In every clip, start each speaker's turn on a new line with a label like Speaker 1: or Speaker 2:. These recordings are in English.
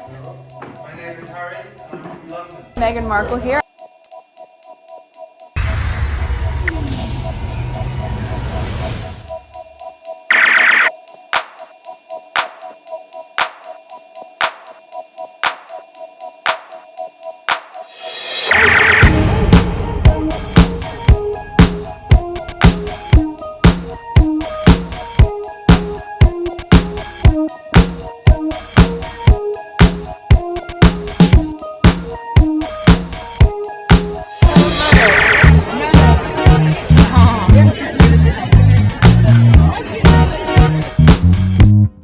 Speaker 1: My name is Harry, and I'm from London.
Speaker 2: Meghan Markle here.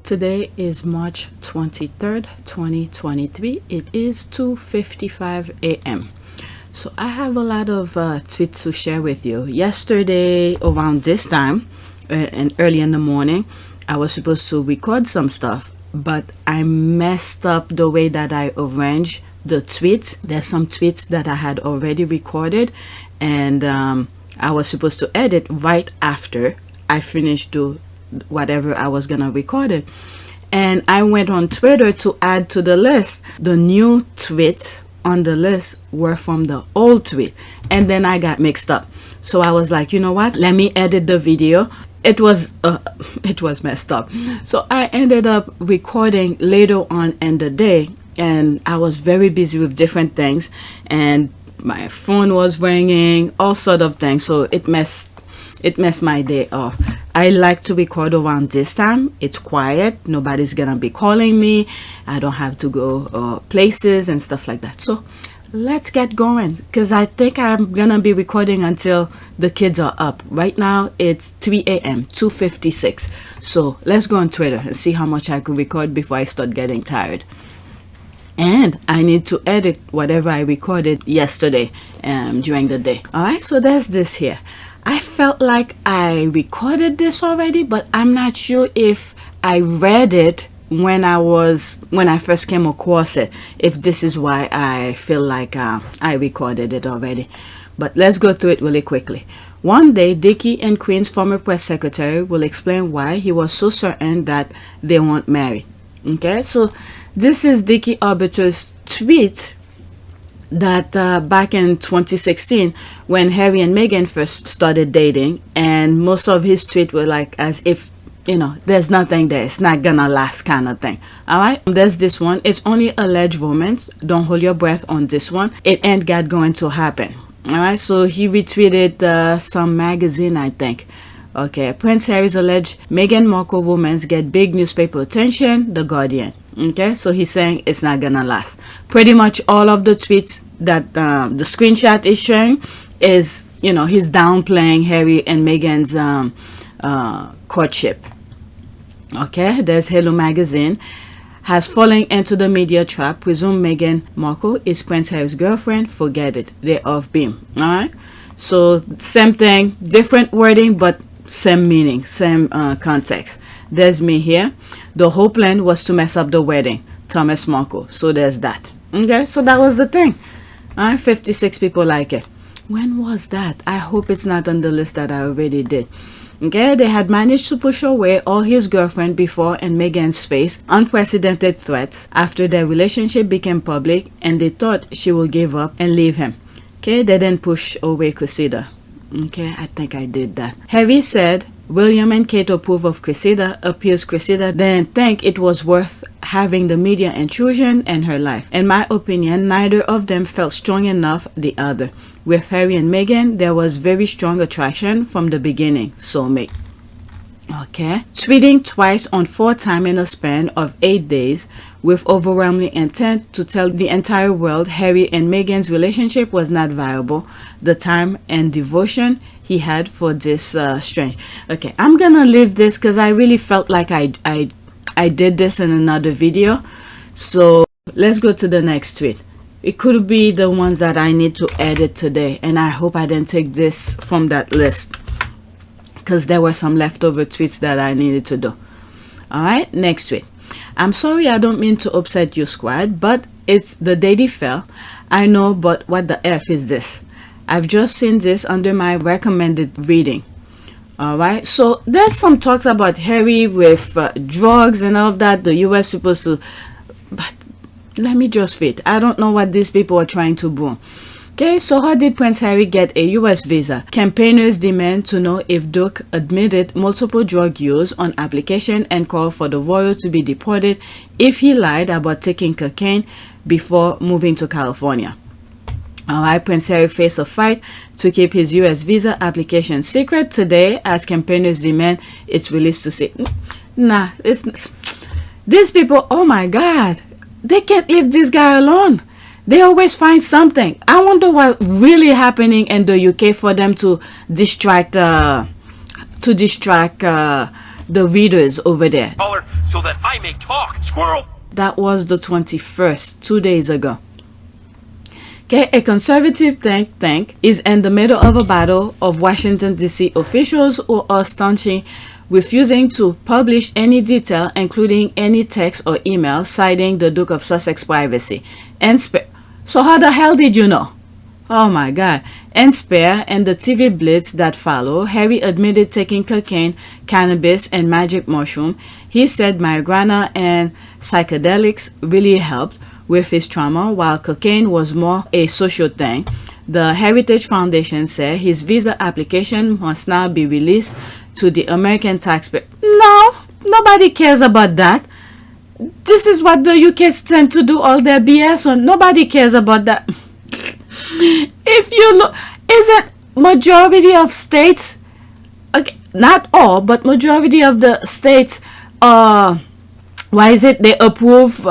Speaker 2: Today is March 23rd, 2023. It is 2:55 a.m. So I have a lot of tweets to share with you. Yesterday around this time and early in the morning, I was supposed to record some stuff, but I messed up the way that I arranged the tweets. There's some tweets that I had already recorded, and I was supposed to edit right after I finished whatever I was gonna record it. And I went on Twitter to add to the list. The new tweets on the list were from the old tweet, and then I got mixed up. So I was like, you know what, let me edit the video. It was messed up. So I ended up recording later on in the day, and I was very busy with different things, and my phone was ringing, all sort of things. So it messed my day off. I like to record around this time. It's quiet. Nobody's gonna be calling me. I don't have to go places and stuff like that. So let's get going, because I think I'm gonna be recording until the kids are up. Right now it's 3 a.m. 2:56. So let's go on Twitter and see how much I could record before I start getting tired. And I need to edit whatever I recorded yesterday during the day. All right, so there's this here. I felt like I recorded this already, but I'm not sure if I read it when I first came across it, if this is why I feel like I recorded it already. But let's go through it really quickly. One day, Dickie and Queen's former press secretary will explain why he was so certain that they won't marry. Okay, so this is Dicky Arbiter's tweet that back in 2016, when Harry and Meghan first started dating, and most of his tweets were like as if, you know, there's nothing there, it's not gonna last kind of thing. All right, there's this one. It's only alleged romance. Don't hold your breath on this one. It ain't got going to happen. All right, so he retweeted some magazine, I think. Okay, Prince Harry's alleged Meghan Markle romance get big newspaper attention, The Guardian. Okay, so he's saying it's not gonna last. Pretty much all of the tweets that the screenshot is showing is, you know, he's downplaying Harry and Meghan's courtship. Okay, there's Hello Magazine. Has fallen into the media trap. Presume Meghan Markle is Prince Harry's girlfriend. Forget it. They're off beam. All right, so same thing, different wording, but same meaning, same context. There's me here. The whole plan was to mess up the wedding, Thomas Markle. So there's that. Okay, so that was the thing. 56 people like it. When was that? I hope it's not on the list that I already did. Okay, they had managed to push away all his girlfriend before and Meghan's face unprecedented threats after their relationship became public, and they thought she would give up and leave him. Okay, they didn't push away Cressida. Okay, I think I did that. Harry said William and Kate approve of Cressida. Appears Cressida didn't think it was worth having the media intrusion in her life. In my opinion, neither of them felt strong enough the other. With Harry and Meghan, there was very strong attraction from the beginning. Soulmate. Okay. Tweeting twice on 4 times in a span of 8 days with overwhelming intent to tell the entire world Harry and Meghan's relationship was not viable, the time and devotion he had for this strange. Okay, I'm gonna leave this because I really felt like I did this in another video. So let's go to the next tweet. It could be the ones that I need to edit today, and I hope I didn't take this from that list, because there were some leftover tweets that I needed to do. Alright, next tweet. I'm sorry, I don't mean to upset you, squad, but it's the day they fell. I know, but what the F is this? I've just seen this under my recommended reading. Alright, so there's some talks about Harry with drugs and all of that. The US supposed to, but Let me just read. I don't know what these people are trying to do. Okay, so how did Prince Harry get a US visa? Campaigners demand to know if Duke admitted multiple drug use on application and call for the royal to be deported if he lied about taking cocaine before moving to California. Alright, Prince Harry faced a fight to keep his US visa application secret today as campaigners demand it's released to see. Nah, these people, oh my God, they can't leave this guy alone. They always find something. I wonder what really happening in the UK for them to distract the readers over there.
Speaker 3: So that I may talk, squirrel.
Speaker 2: That was the 21st, 2 days ago. Okay, a conservative think tank is in the middle of a battle of Washington, D.C. officials who are staunchly refusing to publish any detail, including any text or email, citing the Duke of Sussex privacy. So how the hell did you know? Oh my God. And Spare and the TV blitz that followed, Harry admitted taking cocaine, cannabis, and magic mushroom. He said marijuana and psychedelics really helped with his trauma, while cocaine was more a social thing. The Heritage Foundation said his visa application must now be released to the American taxpayer. No, nobody cares about that. This is what the UK tend to do all their BS on. Nobody cares about that. If you look, isn't majority of states, okay, not all, but majority of the states, why is it they approve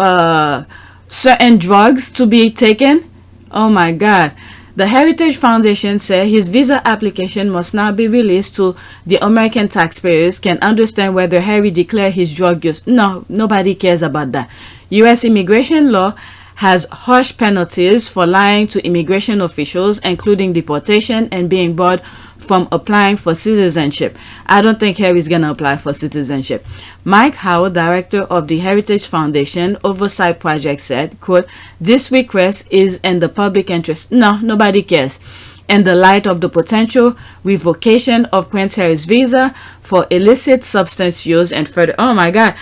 Speaker 2: certain drugs to be taken? Oh my God. The Heritage Foundation said his visa application must now be released to the American taxpayers can understand whether Harry declared his drug use. No, nobody cares about that. U.S. immigration law has harsh penalties for lying to immigration officials, including deportation and being barred from applying for citizenship. I don't think Harry's gonna apply for citizenship. Mike Howe, director of the Heritage Foundation Oversight Project, said, quote, "This request is in the public interest." No, nobody cares. In the light of the potential revocation of Prince Harry's visa for illicit substance use and further, oh my God,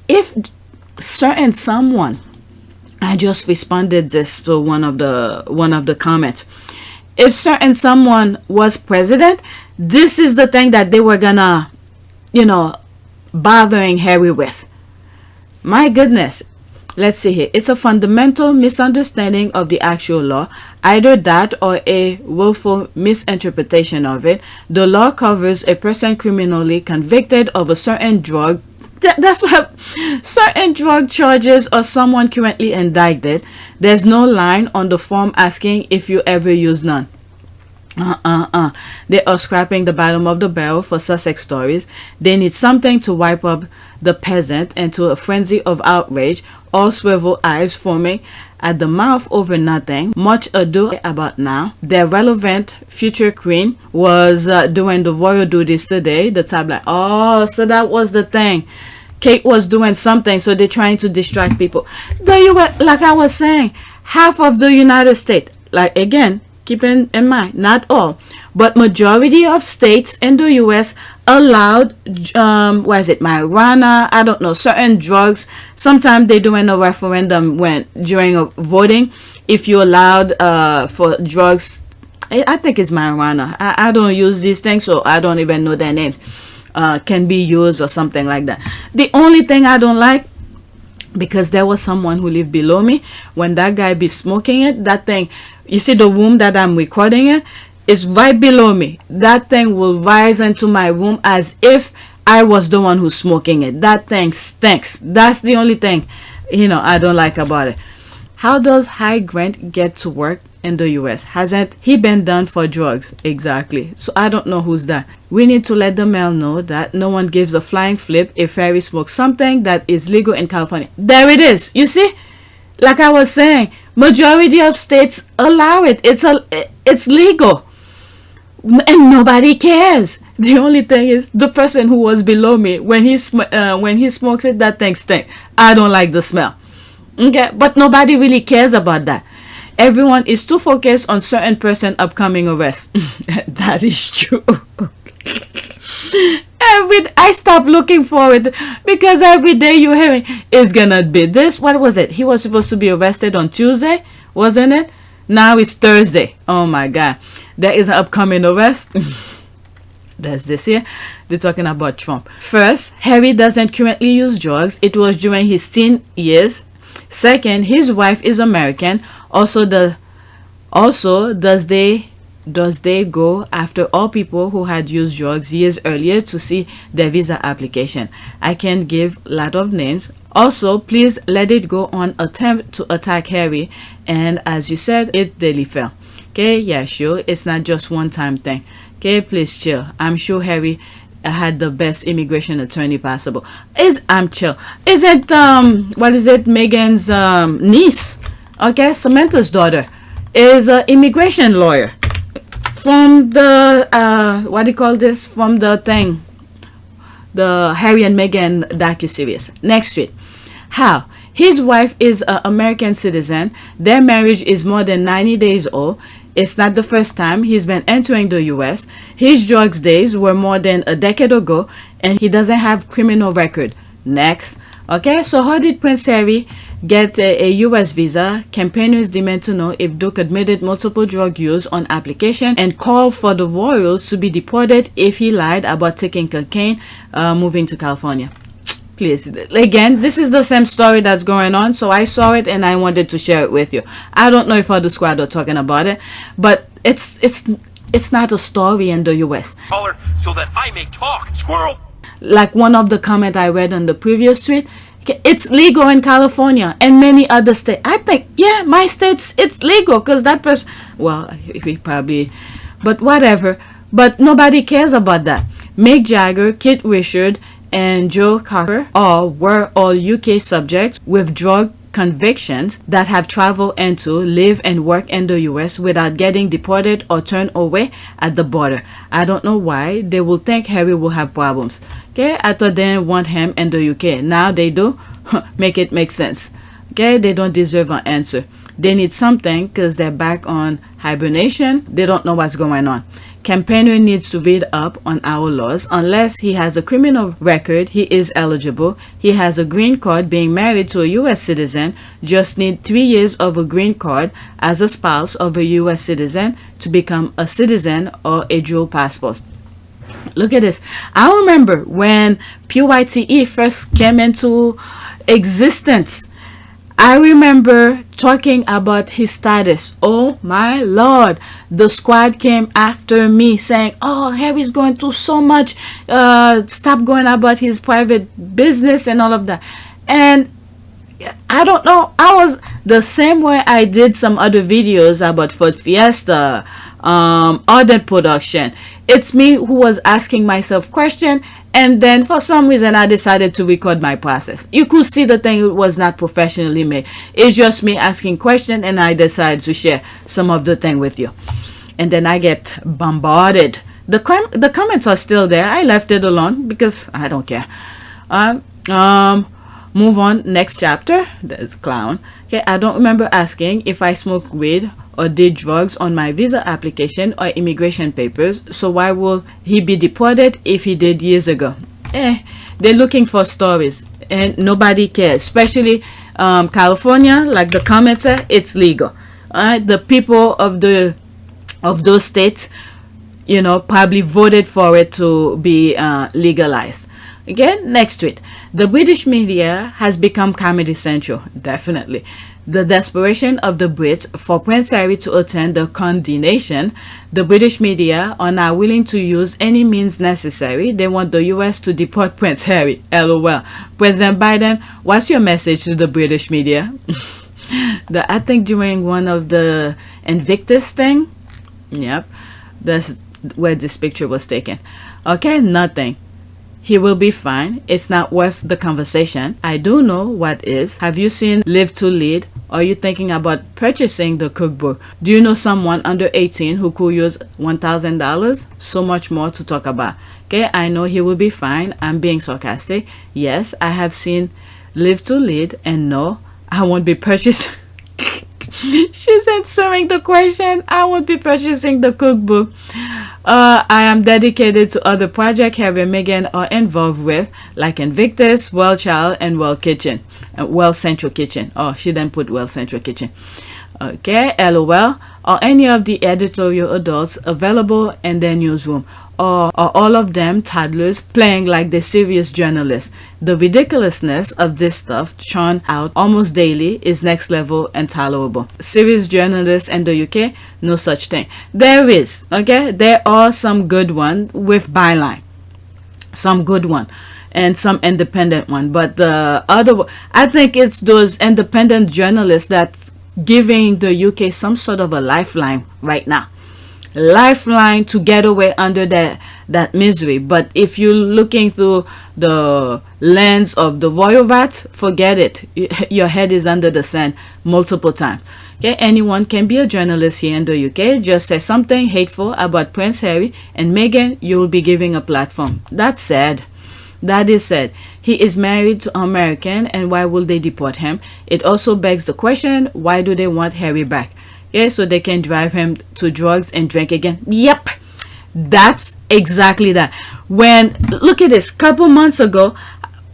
Speaker 2: if certain someone, I just responded this to one of the comments. If certain someone was president, this is the thing that they were gonna, bothering Harry with. My goodness. Let's see here. It's a fundamental misunderstanding of the actual law. Either that or a willful misinterpretation of it. The law covers a person criminally convicted of a certain drug. That's what certain drug charges or someone currently indicted. There's no line on the form asking if you ever use none. They are scrapping the bottom of the barrel for Sussex stories. They need something to wipe up the peasant into a frenzy of outrage, all swivel eyes forming at the mouth over nothing. Much ado about now. Their relevant future queen was doing the royal duties today. The tablet. Oh, so that was the thing. Kate was doing something, so they're trying to distract people. Like I was saying, half of the United States, like again, keep in mind, not all, but majority of states in the US allowed, marijuana, I don't know, certain drugs. Sometimes they're doing a referendum during a voting, if you allowed for drugs, I think it's marijuana. I don't use these things, so I don't even know their names. Can be used or something like that. The only thing I don't like, because there was someone who lived below me, when that guy be smoking it, that thing, you see the room that I'm recording in, it's right below me. That thing will rise into my room as if I was the one who's smoking it. That thing stinks. That's the only thing, I don't like about it. How does High Grant get to work in the US? Hasn't he been done for drugs? Exactly. So I don't know who's that. We need to let the mail know that no one gives a flying flip if Harry smokes something that is legal in California. There it is. You see? Like I was saying, majority of states allow it. It's legal. And nobody cares. The only thing is the person who was below me, when he smokes it, that thing stinks. I don't like the smell. Okay, but nobody really cares about that. Everyone is too focused on certain person upcoming arrest. That is true. I stopped looking forward because every day you hearing it's gonna be this. What was it? He was supposed to be arrested on Tuesday, wasn't it? Now it's Thursday. Oh my God, there is an upcoming arrest. There's this here. They're talking about Trump. First, Harry doesn't currently use drugs. It was during his teen years. Second, his wife is American. Also, does they go after all people who had used drugs years earlier to see their visa application? I can give a lot of names. Also, please let it go on attempt to attack Harry, and as you said, it daily fell. Okay, yeah, sure, it's not just one time thing. Okay, please chill. I'm sure Harry had the best immigration attorney possible. I'm chill. Isn't what is it? Meghan's niece, okay, Samantha's daughter, is an immigration lawyer from the what do you call this? From the thing, the Harry and Meghan docuseries. Next week, how his wife is an American citizen. Their marriage is more than 90 days old. It's not the first time he's been entering the US. His drugs days were more than a decade ago, and he doesn't have criminal record. Next. Okay, so how did Prince Harry get a US visa? Campaigners demand to know if Duke admitted multiple drug use on application and called for the royals to be deported if he lied about taking cocaine moving to California. Please, again, this is the same story that's going on, so I saw it and I wanted to share it with you. I don't know if other squad are talking about it, but it's not a story in the US.
Speaker 3: Color so that I may talk, squirrel.
Speaker 2: Like one of the comment I read on the previous tweet, it's legal in California and many other states. I think, yeah, my states, it's legal because that person, well, he probably, but whatever. But nobody cares about that. Mick Jagger, Kate Richard, and Joe Cocker were all UK subjects with drug convictions that have traveled into, live and work in the US without getting deported or turned away at the border. I don't know why they will think Harry will have problems. Okay, I thought they didn't want him in the UK. Now they do. Make it make sense. Okay, they don't deserve an answer. They need something because they're back on hibernation. They don't know what's going on. Campaigner needs to read up on our laws. Unless he has a criminal record, he is eligible. He has a green card, being married to a US citizen. Just need 3 years of a green card as a spouse of a US citizen to become a citizen or a dual passport. Look at this. I remember when PYTE first came into existence. I remember talking about his status. Oh my Lord. The squad came after me saying, oh, Harry's going through so much. Stop going about his private business and all of that. And I don't know. I was the same way I did some other videos about Ford Fiesta, Ardent Production. It's me who was asking myself questions. And then for some reason I decided to record my process. You could see the thing was not professionally made. It's just me asking questions and I decided to share some of the thing with you. And then I get bombarded. The comments are still there. I left it alone because I don't care. Move on. Next chapter. There's clown. Okay, I don't remember asking if I smoked weed or did drugs on my visa application or immigration papers, so why will he be deported if he did years ago? They're looking for stories and nobody cares, especially California. Like the comments say, it's legal. The people of those states, you know, probably voted for it to be legalized. Again, next tweet. The British media has become comedy central. Definitely. The desperation of the Brits for Prince Harry to attend the coronation. The British media are now willing to use any means necessary. They want the US to deport Prince Harry. LOL. President Biden, what's your message to the British media? I think during one of the Invictus thing, yep, that's where this picture was taken. Okay, nothing. He will be fine. It's not worth the conversation. I do know what is. Have you seen Live to Lead? Are you thinking about purchasing the cookbook? Do you know someone under 18 who could use $1,000? So much more to talk about. Okay, I know he will be fine. I'm being sarcastic. Yes, I have seen Live to Lead, and no, I won't be purchasing. She's answering the question. I won't be purchasing the cookbook. I am dedicated to other projects Harry and Meghan are involved with, like Invictus, Well Child, and Well Kitchen. Well Central Kitchen. Oh, she didn't put Well Central Kitchen. Okay, LOL. Are any of the editorial adults available in their newsroom? Or are all of them toddlers playing like the serious journalists? The ridiculousness of this stuff churned out almost daily is next level and tolerable. Serious journalists in the UK? No such thing. There is, okay? There are some good ones with byline. Some good one. And some independent one. But the other, I think it's those independent journalists that's giving the UK some sort of a lifeline right now. Lifeline to get away under that misery. But if you're looking through the lens of the royal rats, forget it. Your head is under the sand multiple times. Okay, anyone can be a journalist here in the UK. Just say something hateful about Prince Harry and Meghan, you'll be giving a platform. That's sad. That is sad. He is married to an American, and why will they deport him? It also begs the question, why do they want Harry back? Okay, so they can drive him to drugs and drink again. Yep, that's exactly that. When, look at this, couple months ago,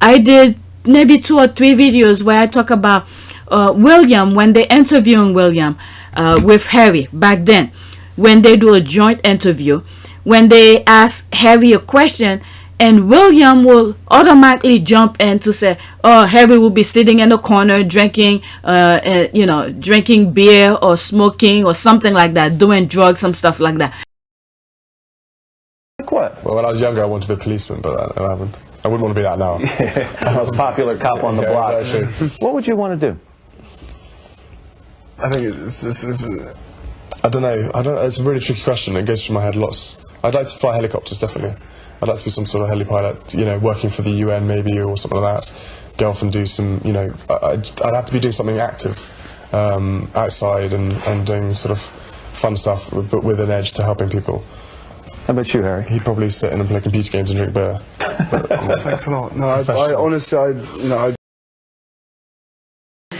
Speaker 2: I did maybe 2 or 3 videos where I talk about William, when they interviewing William with Harry back then, when they do a joint interview, when they ask Harry a question, and William will automatically jump in to say, oh, Harry will be sitting in the corner drinking, drinking beer or smoking or something like that, doing drugs, some stuff like that.
Speaker 4: What?
Speaker 5: Well, when I was younger, I wanted to be a policeman, but that happened. I wouldn't want to be that now.
Speaker 4: I was a popular cop on the block.
Speaker 5: Exactly.
Speaker 4: What would you want to do?
Speaker 5: I think it's I don't know. It's a really tricky question. It goes through my head lots. I'd like to fly helicopters, definitely. I'd like to be some sort of heli pilot, working for the UN maybe or something like that. Go off and do some, I'd have to be doing something active outside and doing sort of fun stuff, but with an edge to helping people.
Speaker 4: How about you, Harry?
Speaker 5: He'd probably sit in and play computer games and drink beer.
Speaker 1: Thanks a lot. No, I honestly,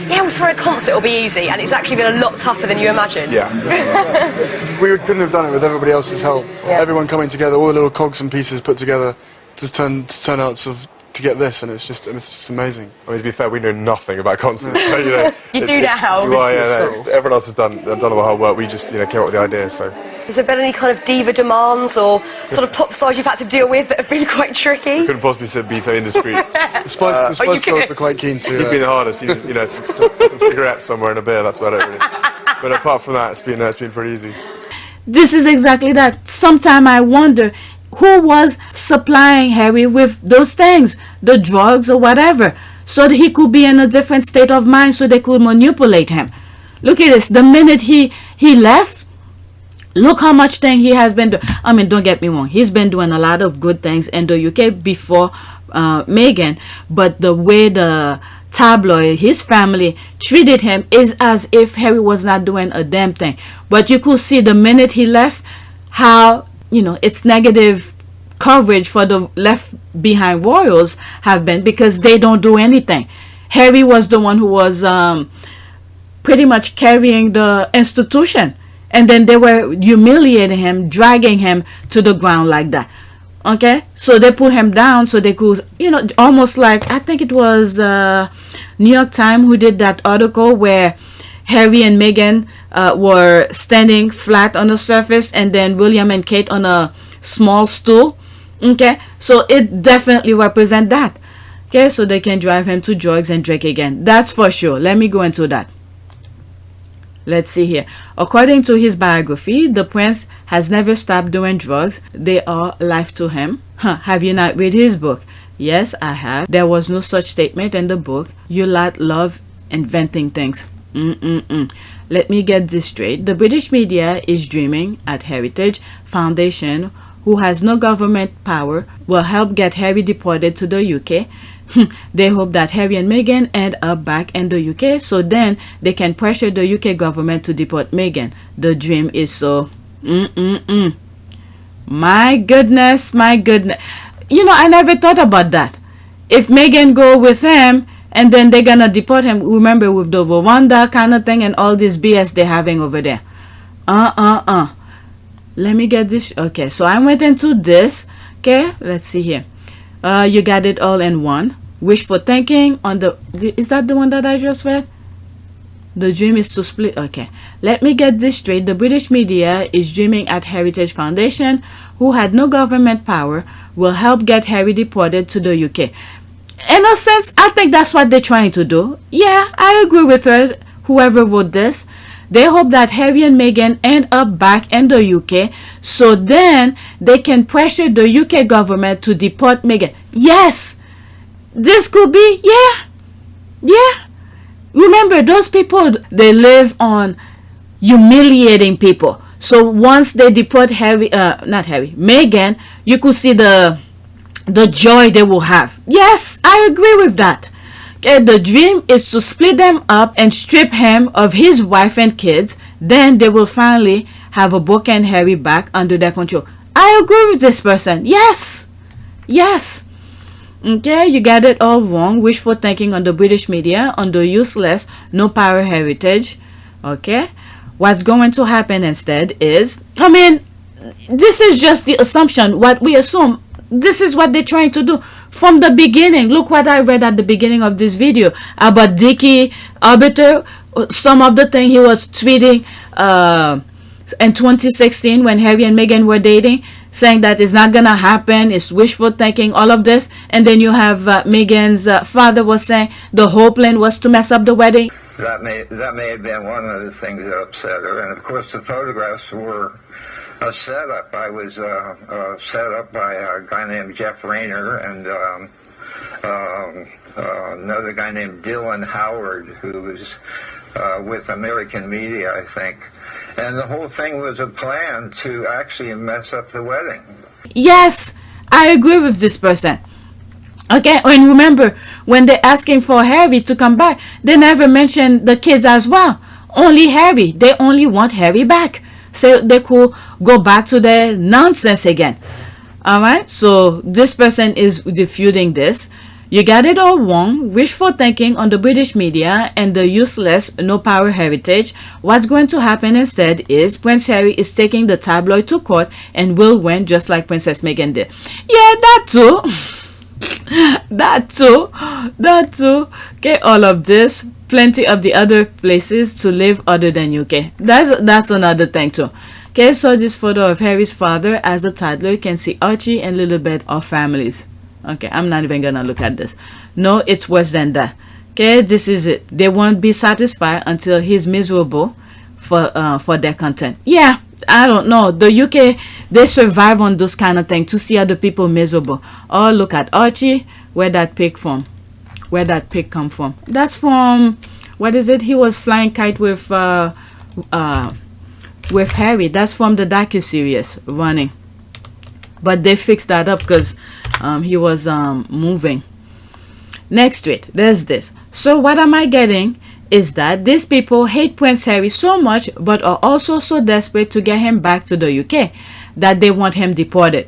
Speaker 6: Yeah, well, for a concert it'll be easy, and it's actually been a lot tougher than you imagine.
Speaker 1: Yeah. We couldn't have done it with everybody else's help.
Speaker 6: Yeah.
Speaker 1: Everyone coming together, all the little cogs and pieces put together to turn out to get this, and it's just amazing.
Speaker 5: I mean, to be fair, we know nothing about concerts. So,
Speaker 6: You do now.
Speaker 5: Everyone else has done all the hard work. We just came up with the idea. So.
Speaker 6: Has there been any kind of diva demands or sort of pop stars you've had to deal with that have been quite tricky?
Speaker 5: Couldn't possibly be so indiscreet.
Speaker 1: The Spice Girls were quite keen to.
Speaker 5: He's been the hardest. He's, some cigarettes somewhere and a beer. That's about it, really. But apart from that, it's been pretty easy.
Speaker 2: This is exactly that. Sometimes I wonder who was supplying Harry with those things, the drugs or whatever, so that he could be in a different state of mind, so they could manipulate him. Look at this. The minute he left, look how much thing he has been doing. I mean, don't get me wrong. He's been doing a lot of good things in the UK before Meghan, but the way the tabloid, his family treated him is as if Harry was not doing a damn thing. But you could see the minute he left how, it's negative coverage for the left behind royals have been, because they don't do anything. Harry was the one who was pretty much carrying the institution, and then they were humiliating him, dragging him to the ground like that. Okay, so they put him down so they could, almost like, I think it was New York Times who did that article where Harry and Meghan were standing flat on the surface, and then William and Kate on a small stool. Okay, so it definitely represents that. Okay, so they can drive him to drugs and drink again. That's for sure. Let me go into that. Let's see here. According to his biography, the prince has never stopped doing drugs. They are life to him. Have you not read his book? Yes, I have. There was no such statement in the book. You lot love inventing things. Let me get this straight. The British media is dreaming at Heritage Foundation, who has no government power, will help get Harry deported to the UK. They hope that Harry and Meghan end up back in the UK, so then they can pressure the UK government to deport Meghan. The dream is so... My goodness, my goodness. I never thought about that. If Meghan go with him, and then they're gonna deport him, remember with the Rwanda kind of thing and all this BS they're having over there. let me get this. Okay, so I went into this. Okay, let's see here. You got it all in one. Wishful thinking on the, is that the one that I just read? The dream is to split. Okay, let me get this straight. The British media is dreaming at Heritage Foundation, who had no government power, will help get Harry deported to the UK. In a sense, I think that's what they're trying to do. Yeah, I agree with her, whoever wrote this. They hope that Harry and Meghan end up back in the UK, so then they can pressure the UK government to deport Meghan. Yes, this could be, yeah. Remember, those people, they live on humiliating people. So once they deport Meghan, you could see the joy they will have. Yes, I agree with that. Okay, the dream is to split them up and strip him of his wife and kids. Then they will finally have a broken Harry back under their control. I agree with this person. Yes. Okay, you got it all wrong. Wishful thinking on the British media, on the useless, no power heritage. Okay, what's going to happen instead is, I mean, this is just the assumption, what we assume. This is what they're trying to do from the beginning. Look what I read at the beginning of this video about Dicky Arbiter. Some of the thing he was tweeting in 2016 when Harry and Meghan were dating, saying that it's not gonna happen, it's wishful thinking, all of this. And then you have Meghan's father was saying the whole plan was to mess up the wedding.
Speaker 7: That may have been one of the things that upset her. And of course the photographs were a setup. I was set up by a guy named Jeff Rayner and another guy named Dylan Howard, who was with American media, I think. And the whole thing was a plan to actually mess up the wedding.
Speaker 2: Yes, I agree with this person. Okay, and remember, when they're asking for Harry to come back, they never mention the kids as well. Only Harry. They only want Harry back, so they could go back to their nonsense again. Alright, so this person is refuting this. You got it all wrong. Wishful thinking on the British media and the useless, no power heritage. What's going to happen instead is Prince Harry is taking the tabloid to court and will win, just like Princess Meghan did. Yeah, that too. that too. Okay, all of this. Plenty of the other places to live other than UK. That's another thing too. Okay, so this photo of Harry's father as a toddler. You can see Archie and little bit of families. Okay, I'm not even gonna look at this. No, it's worse than that. Okay, this is it. They won't be satisfied until he's miserable for their content. Yeah, I don't know. The UK, they survive on those kind of things to see other people miserable. Oh, look at Archie. Where that pig from? Where that pig come from? That's from, what is it? He was flying kite with Harry. That's from the docu-series running. But they fixed that up because he was moving. Next to it, there's this. So what am I getting is that these people hate Prince Harry so much, but are also so desperate to get him back to the UK that they want him deported.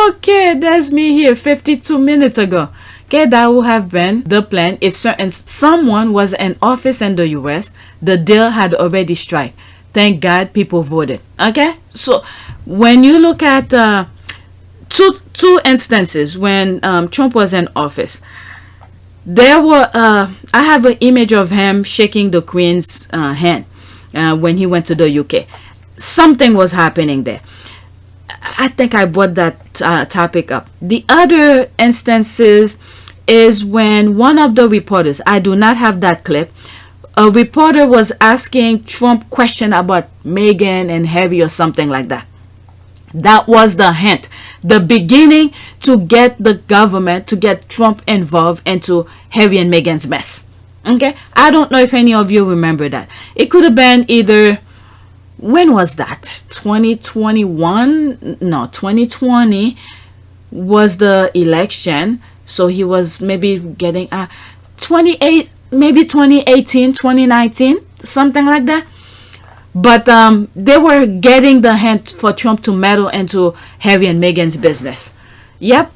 Speaker 2: Okay, there's me here 52 minutes ago. Okay, that would have been the plan if someone was in office in the US. The deal had already struck. Thank God people voted. Okay, so when you look at two instances when Trump was in office, there were I have an image of him shaking the Queen's hand when he went to the UK. Something was happening there. I think I brought that topic up. The other instances is when one of the reporters, I do not have that clip, a reporter was asking Trump question about Meghan and Harry or something like that. That was the hint, the beginning to get the government, to get Trump involved into Harry and Meghan's mess. Okay, I don't know if any of you remember that. It could have been either, when was that? 2021? No, 2020 was the election. So he was maybe getting 28, maybe 2018, 2019, something like that. But they were getting the hint for Trump to meddle into Harry and Meghan's business. Yep.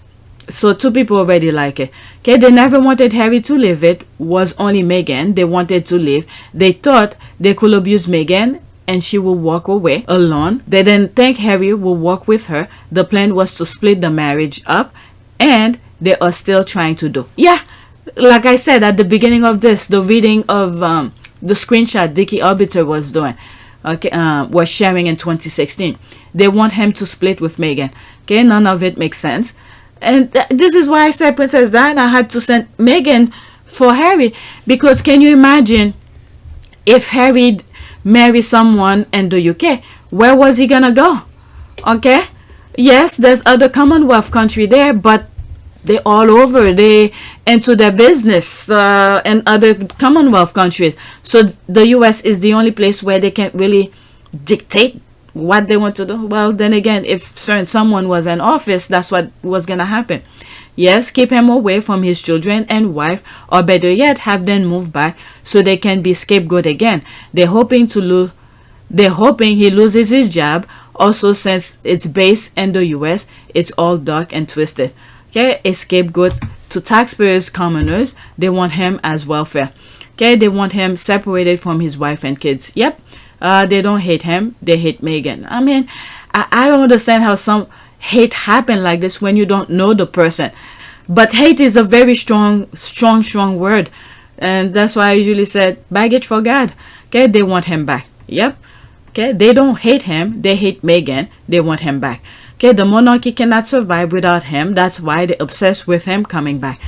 Speaker 2: So two people already like it. Okay, they never wanted Harry to leave. It was only Meghan they wanted to leave. They thought they could abuse Meghan and she will walk away alone. They didn't think Harry will walk with her. The plan was to split the marriage up, and they are still trying to do. Yeah, like I said at the beginning of this, the reading of the screenshot Dicky Arbiter was doing, okay, was sharing in 2016. They want him to split with Meghan. Okay, none of it makes sense. And this is why I said Princess Diana had to send Meghan for Harry, because can you imagine if Harry married someone in the UK, where was he gonna go? Okay, yes, there's other Commonwealth country there, but they all over, they into their business in other Commonwealth countries. So the US is the only place where they can't really dictate what they want to do. Well, then again, if someone was in office, that's what was gonna happen. Yes, keep him away from his children and wife, or better yet, have them move back so they can be scapegoat again. They're hoping he loses his job. Also, since it's based in the US, it's all dark and twisted. Okay, a scapegoat to taxpayers, commoners. They want him as welfare. Okay, they want him separated from his wife and kids. Yep. They don't hate him, they hate Meghan. I mean, I don't understand how some hate happen like this when you don't know the person. But hate is a very strong word. And that's why I usually said baggage for God. Okay, they want him back. Yep. Okay, they don't hate him, they hate Meghan, they want him back. Okay, the monarchy cannot survive without him. That's why they're obsessed with him coming back.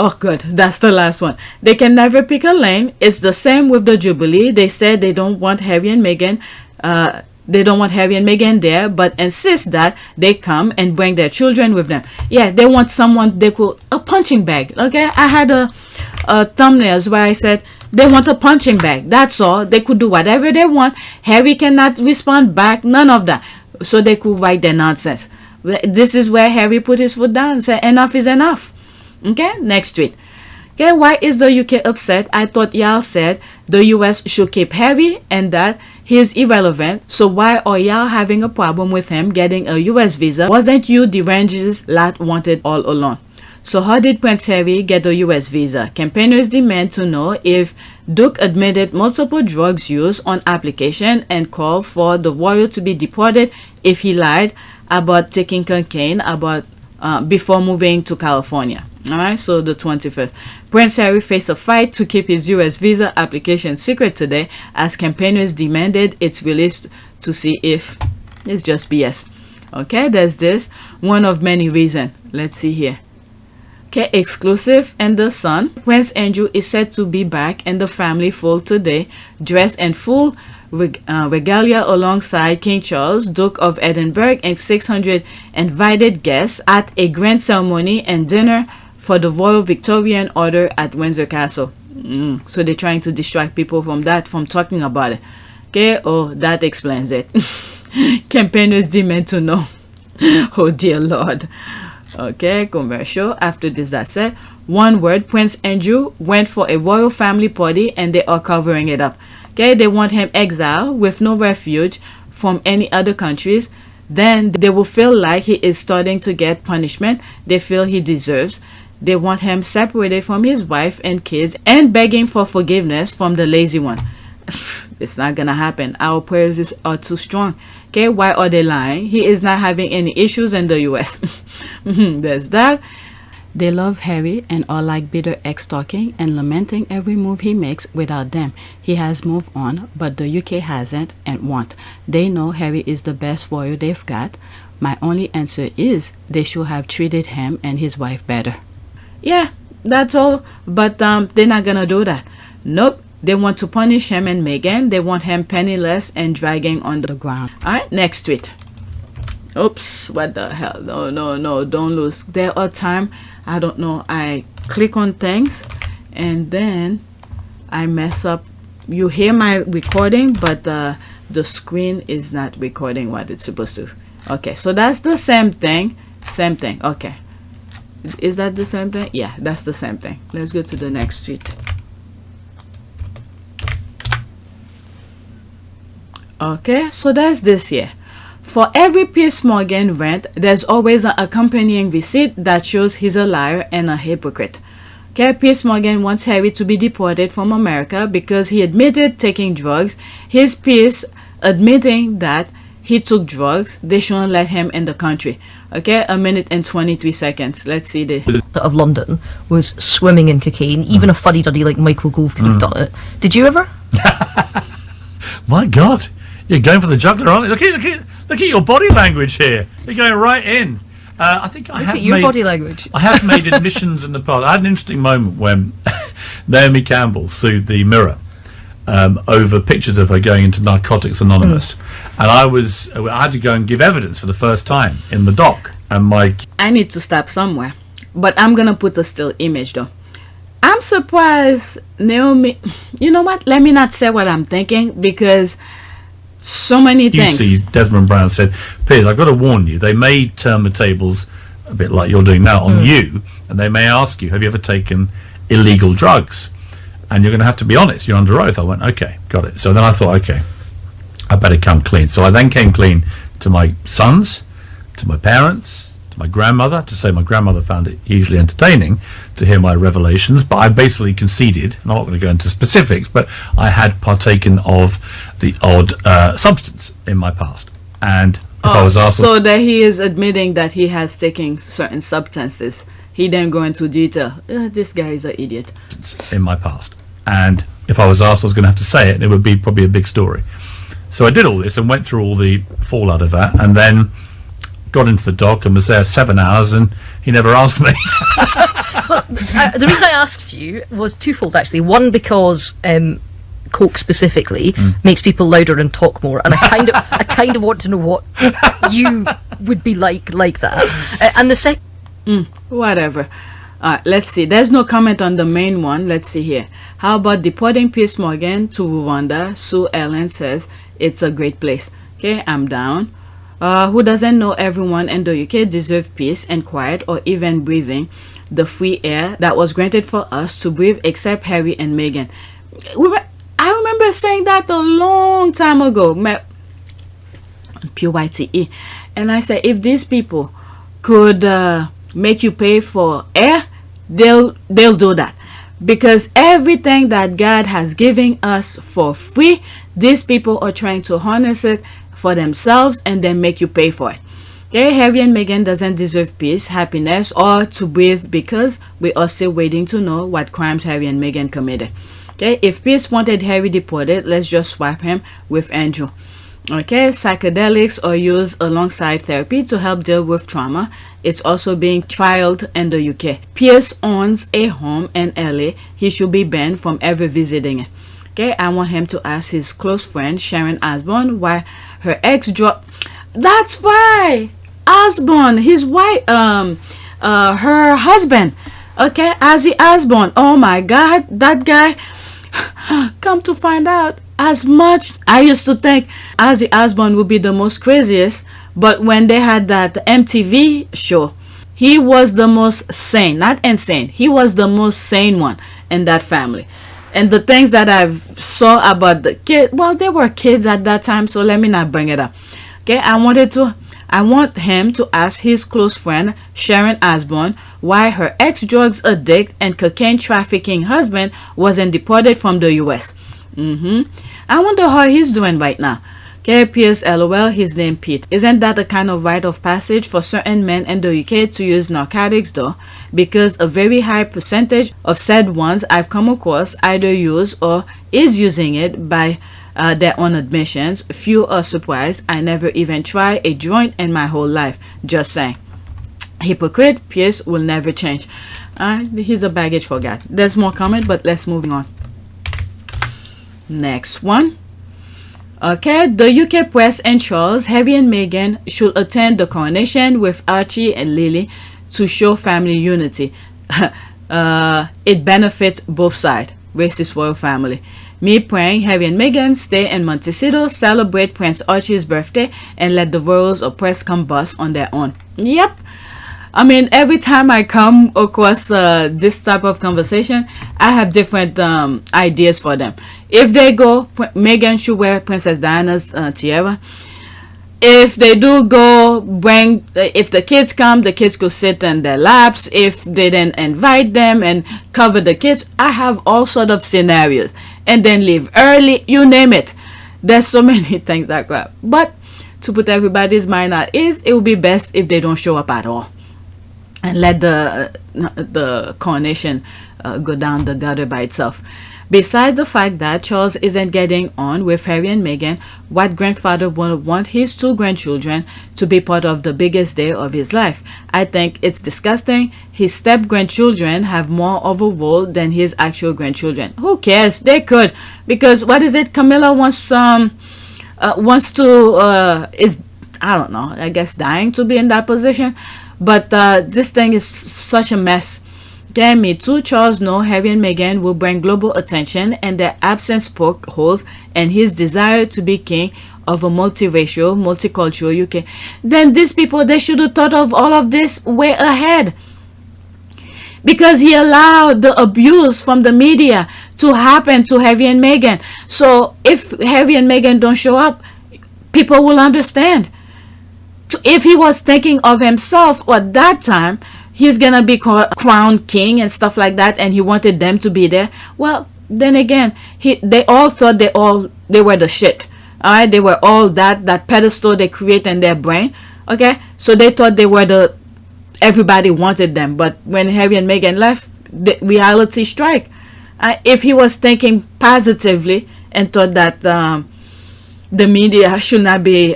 Speaker 2: Oh, good. That's the last one. They can never pick a lane. It's the same with the Jubilee. They said they don't want Harry and Meghan. They don't want Harry and Meghan there, but insist that they come and bring their children with them. Yeah, they want someone they could a punching bag. Okay, I had a thumbnails where I said they want a punching bag. That's all. They could do whatever they want. Harry cannot respond back. None of that. So they could write their nonsense. This is where Harry put his foot down and said enough is enough. Okay, next tweet. Okay, why is the UK upset? I thought y'all said the US should keep Harry and that he's irrelevant. So why are y'all having a problem with him getting a US visa? Wasn't you derangers lot wanted all along? So how did Prince Harry get a US visa? Campaigners demand to know if Duke admitted multiple drugs use on application and called for the royal to be deported if he lied about taking cocaine before moving to California. Alright, so the 21st. Prince Harry faced a fight to keep his US visa application secret today as campaigners demanded its release to see if it's just BS. Okay, there's this. One of many reasons. Let's see here. Okay, exclusive in The Sun. Prince Andrew is said to be back in the family fold today, dressed in full regalia alongside King Charles, Duke of Edinburgh, and 600 invited guests at a grand ceremony and dinner for the Royal Victorian Order at Windsor Castle. So they're trying to distract people from talking about it. Okay, oh, that explains it. Campaigners demand to know. Oh dear Lord. Okay, commercial. After this, that's it. One word, Prince Andrew went for a royal family party and they are covering it up. Okay, they want him exiled with no refuge from any other countries. Then they will feel like he is starting to get punishment they feel he deserves. They want him separated from his wife and kids and begging for forgiveness from the lazy one. It's not gonna happen. Our prayers are too strong. Okay, why are they lying? He is not having any issues in the US. There's that. They love Harry and are like bitter ex-talking and lamenting every move he makes without them. He has moved on, but the UK hasn't and won't. They know Harry is the best royal they've got. My only answer is they should have treated him and his wife better. Yeah, that's all. But they're not gonna do that. Nope. They want to punish him and Meghan. They want him penniless and dragging on the ground. Alright, next tweet. Oops, what the hell? No, don't lose. There are times, I don't know, I click on things and then I mess up. You hear my recording, but the screen is not recording what it's supposed to. Okay, so that's the same thing. Same thing. Okay. Is that the same thing? Yeah, that's the same thing. Let's go to the next tweet. Okay, so that's this here. For every Piers Morgan rant, there's always an accompanying receipt that shows he's a liar and a hypocrite. Okay, Piers Morgan wants Harry to be deported from America because he admitted taking drugs. Here's Piers admitting that he took drugs. They shouldn't let him in the country. Okay, 1 minute and 23 seconds. Let's see this.
Speaker 8: Of London was swimming in cocaine. Even a fuddy-duddy like Michael Gove could have done it. Did you ever?
Speaker 9: My God, you're going for the juggler, aren't you? Look at your body language here. You're going right in. I think I
Speaker 8: Look
Speaker 9: have
Speaker 8: at your
Speaker 9: made,
Speaker 8: body language.
Speaker 9: I have made admissions in the past. I had an interesting moment when Naomi Campbell sued the Mirror over pictures of her going into Narcotics Anonymous, and I had to go and give evidence for the first time in the doc. And
Speaker 2: I need to stop somewhere, but I'm gonna put a still image though. I'm surprised Naomi. You know what? Let me not say what I'm thinking, because so many things.
Speaker 9: You see, Desmond Brown said, Piers, I've got to warn you, they may turn the tables a bit like you're doing now on you, and they may ask you, have you ever taken illegal drugs? And you're going to have to be honest. You're under oath. I went, okay, got it. So then I thought, okay, I better come clean. So I then came clean to my sons, to my parents, to my grandmother, to say my grandmother found it hugely entertaining to hear my revelations, but I basically conceded, and I'm not going to go into specifics, but I had partaken of the odd substance in my past. And if I was asked...
Speaker 2: So that he is admitting that he has taken certain substances. He then go into detail. This guy is an idiot.
Speaker 9: In my past. And if I was asked, I was going to have to say it, and it would be probably a big story. So I did all this and went through all the fallout of that, and then got into the dock and was there 7 hours, and he never asked me.
Speaker 8: Well, the reason I asked you was twofold, actually. One, because coke specifically makes people louder and talk more, and I kind of want to know what you would be like that. And the second,
Speaker 2: whatever. Let's see. There's no comment on the main one. Let's see here. How about deporting Piers Morgan to Rwanda? Sue Ellen says it's a great place. Okay, I'm down. Who doesn't know everyone in the UK deserve peace and quiet, or even breathing the free air that was granted for us to breathe, except Harry and Meghan. I remember saying that a long time ago, PYTE, and I said if these people could make you pay for air, they'll do that, because everything that God has given us for free, these people are trying to harness it for themselves and then make you pay for it. Okay, Harry and Meghan doesn't deserve peace, happiness, or to breathe, because we are still waiting to know what crimes Harry and Meghan committed. Okay, if Piers wanted Harry deported, let's just swap him with Andrew. Okay, psychedelics are used alongside therapy to help deal with trauma. It's also being trialed in the UK. Piers owns a home in LA. He should be banned from ever visiting it. Okay, I want him to ask his close friend Sharon Osbourne why her ex dropped. That's why Osbourne, his wife, her husband. Okay, Ozzy Osbourne. Oh my God, that guy. Come to find out, as much I used to think Ozzy Osbourne would be the most craziest, but when they had that MTV show, he was the most sane, not insane. He was the most sane one in that family. And the things that I saw about the kid, well, they were kids at that time, so let me not bring it up. Okay, I want him to ask his close friend Sharon Osbourne why her ex-drugs addict and cocaine trafficking husband wasn't deported from the US. I wonder how he's doing right now. Okay, Piers, LOL, his name Pete. Isn't that a kind of rite of passage for certain men in the UK to use narcotics though? Because a very high percentage of said ones I've come across either use or is using it by their own admissions. Few are surprised. I never even tried a joint in my whole life. Just saying. Hypocrite, Piers will never change. He's a baggage for God. There's more comment, but let's move on. Next one. Okay, the UK press ensures Harry and Meghan should attend the coronation with Archie and Lily to show family unity. It benefits both sides. Racist royal family. Me praying Harry and Meghan stay in Montecito, celebrate Prince Archie's birthday, and let the royals or press combust on their own. Yep. I mean, every time I come across this type of conversation, I have different ideas for them. If they go, Meghan should wear Princess Diana's tiara. If they do go, if the kids come, the kids could sit in their laps. If they then invite them and cover the kids, I have all sort of scenarios. And then leave early, you name it. There's so many things that grab. But to put everybody's mind at ease, it would be best if they don't show up at all, and let the coronation go down the gutter by itself. Besides the fact that Charles isn't getting on with Harry and Meghan, what grandfather would want his 2 grandchildren to be part of the biggest day of his life? I think it's disgusting. His step-grandchildren have more of a role than his actual grandchildren. Who cares? They could. Because, what is it? Camilla wants to, is, I don't know, I guess dying to be in that position. But this thing is such a mess. Damn me too. Charles know Harry and Meghan will bring global attention, and their absence poke holes and his desire to be king of a multiracial, multicultural UK. Then these people, they should have thought of all of this way ahead. Because he allowed the abuse from the media to happen to Harry and Meghan. So if Harry and Meghan don't show up, people will understand. If he was thinking of himself at that time, he's gonna be crowned king and stuff like that, and he wanted them to be there. Well, then again, they all thought they were the shit. All right, they were all that pedestal they create in their brain. Okay, so they thought they were everybody wanted them. But when Harry and Meghan left, the reality strike. If he was thinking positively and thought that the media should not be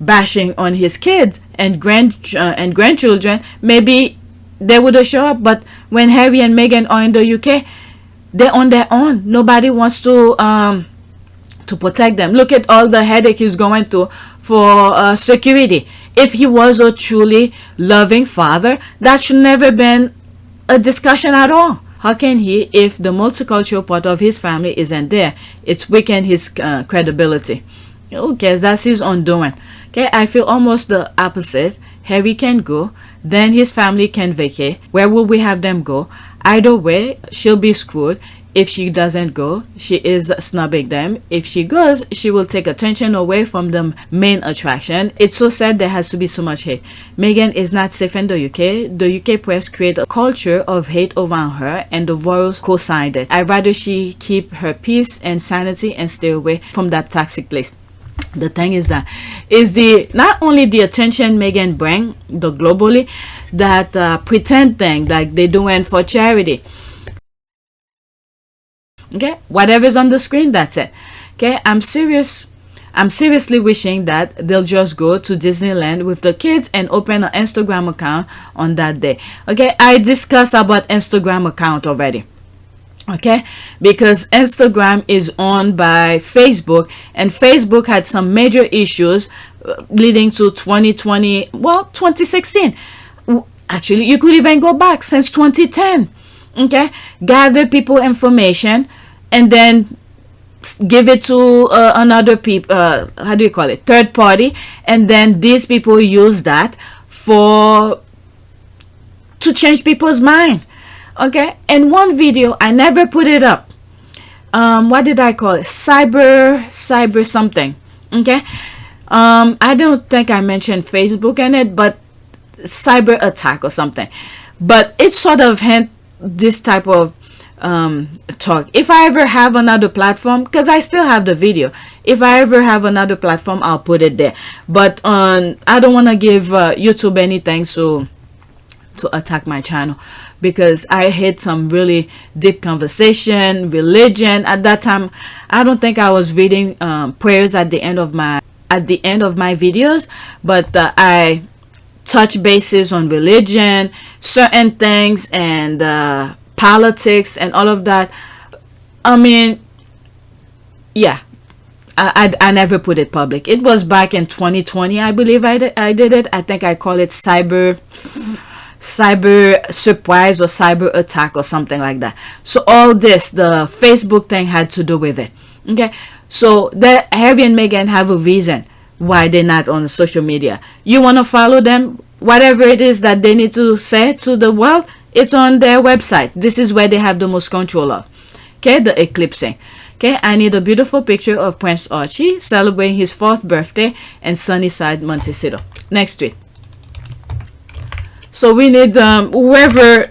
Speaker 2: bashing on his kids and grandchildren, maybe they would have shown up. But when Harry and Meghan are in the UK, they're on their own. Nobody wants to protect them. Look at all the headache he's going through for security. If he was a truly loving father, that should never been a discussion at all. How can he, if the multicultural part of his family isn't there? It's weakened his credibility. Who cares? That's his own doing. Okay, I feel almost the opposite. Harry can go, then his family can vacate. Where will we have them go? Either way, she'll be screwed. If she doesn't go, she is snubbing them. If she goes, she will take attention away from the main attraction. It's so sad there has to be so much hate. Meghan is not safe in the UK. The UK press create a culture of hate around her, and the royals co-signed it. I'd rather she keep her peace and sanity and stay away from that toxic place. The thing is that not only the attention Meghan bring the globally, that pretend thing like they doing for charity. Okay, whatever's on the screen, that's it. Okay, I'm seriously wishing that they'll just go to Disneyland with the kids and open an Instagram account on that day. Okay, I discussed about Instagram account already. Okay, because Instagram is owned by Facebook, and Facebook had some major issues leading to 2016. Actually, you could even go back since 2010. Okay, gather people information and then give it to another people, how do you call it, third party, and then these people use that to change people's mind. Okay, in one video, I never put it up. What did I call it? Cyber something. Okay, I don't think I mentioned Facebook in it, but cyber attack or something. But it sort of hint this type of talk. If I ever have another platform, because I still have the video, if I ever have another platform, I'll put it there. But I don't want to give YouTube anything to attack my channel, because I had some really deep conversation, religion. At that time, I don't think I was reading prayers at the end of my videos, but I touch bases on religion, certain things, and politics and all of that. I mean, yeah, I never put it public. It was back in 2020, I believe I did it. I think I call it cyber surprise or cyber attack or something like that. So all this, the Facebook thing had to do with it. Okay, so the Harry and Meghan have a reason why they're not on social media. You want to follow them, whatever it is that they need to say to the world, it's on their website. This is where they have the most control of. Okay, the eclipsing. Okay, I need a beautiful picture of Prince Archie celebrating his 4th birthday in Sunnyside, Montecito. Next tweet. So we need whoever,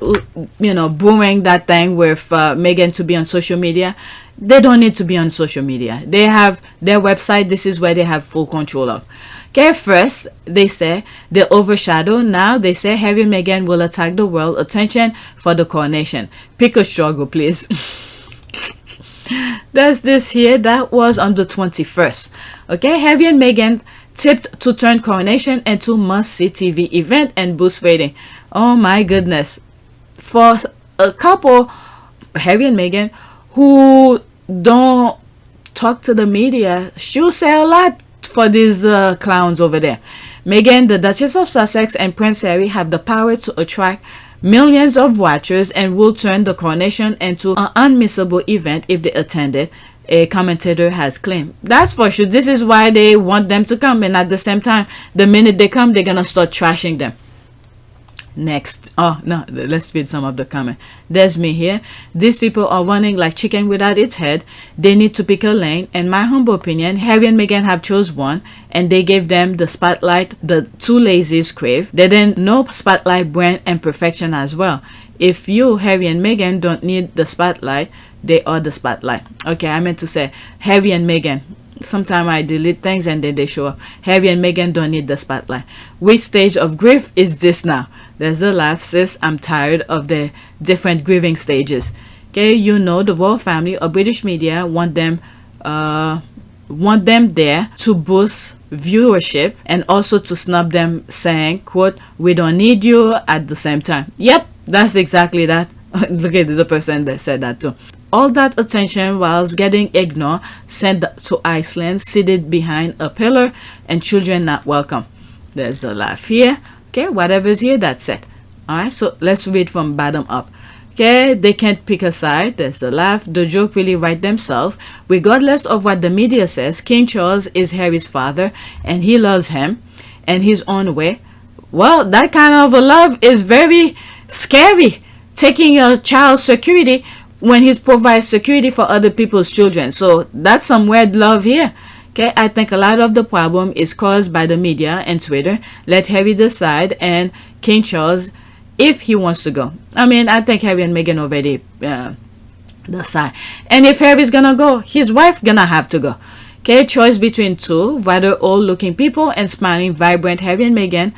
Speaker 2: you know, brewing that thing with Meghan to be on social media. They don't need to be on social media. They have their website. This is where they have full control of. Okay, first they say the overshadow. Now they say Harry and Meghan will attack the world attention for the coronation. Pick a struggle, please. There's this here that was on the 21st. Okay, Harry and Meghan tipped to turn coronation into must-see TV event and boost rating. Oh my goodness. For a couple, Harry and Meghan, who don't talk to the media, she'll say a lot for these clowns over there. Meghan, the Duchess of Sussex, and Prince Harry have the power to attract millions of watchers and will turn the coronation into an unmissable event if they attend it, a commentator has claimed. That's for sure. This is why they want them to come, and at the same time, the minute they come, they're gonna start trashing them. Next, oh no, let's read some of the comment. There's me here. These people are running like chicken without its head. They need to pick a lane. In my humble opinion, Harry and Meghan have chose one, and they gave them the spotlight the two lazies crave. They didn't know spotlight, brand, and perfection as well. If you, Harry and Meghan, don't need the spotlight, they are the spotlight. Okay, I meant to say Harry and Meghan. Sometimes I delete things and then they show up. Harry and Meghan don't need the spotlight. Which stage of grief is this now? There's a laugh, sis. I'm tired of the different grieving stages. Okay, you know the royal family or British media want them there to boost viewership and also to snub them, saying, quote, we don't need you at the same time. Yep, that's exactly that. Look at the person that said that too. All that attention whilst getting ignored, sent to Iceland, seated behind a pillar, and children not welcome. There's the laugh here. Okay, whatever's here, that's it. Alright, so let's read from bottom up. Okay, they can't pick a side. There's the laugh. The joke really write themselves. Regardless of what the media says, King Charles is Harry's father, and he loves him in his own way. Well, that kind of a love is very scary. Taking your child's security when he provides security for other people's children. So that's some weird love here. Okay, I think a lot of the problem is caused by the media and Twitter. Let Harry decide, and King Charles, if he wants to go. I mean, I think Harry and Meghan already decide. And if Harry's gonna go, his wife gonna have to go. Okay, choice between two rather old-looking people and smiling, vibrant Harry and Meghan.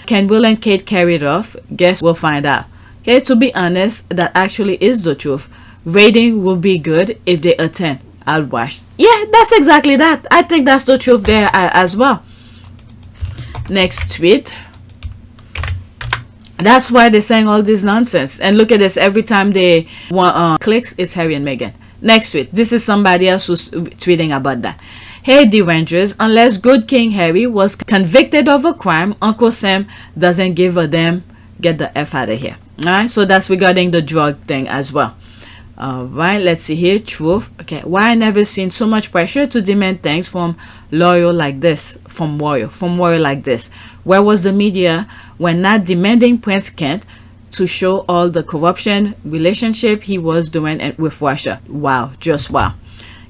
Speaker 2: Can Will and Kate carry it off? Guess we'll find out. Okay, to be honest, that actually is the truth. Rating will be good if they attend. I'll watch. Yeah, that's exactly that. I think that's the truth there as well. Next tweet. That's why they're saying all this nonsense. And look at this. Every time they want clicks, it's Harry and Meghan. Next tweet. This is somebody else who's tweeting about that. Hey, derangers. Unless good King Harry was convicted of a crime, Uncle Sam doesn't give a damn. Get the F out of here. Alright, so that's regarding the drug thing as well. Alright, let's see here. Truth. Okay, why I never seen so much pressure to demand things from loyal like this, from royal like this. Where was the media when not demanding Prince Kent to show all the corruption relationship he was doing with Russia? Wow, just wow.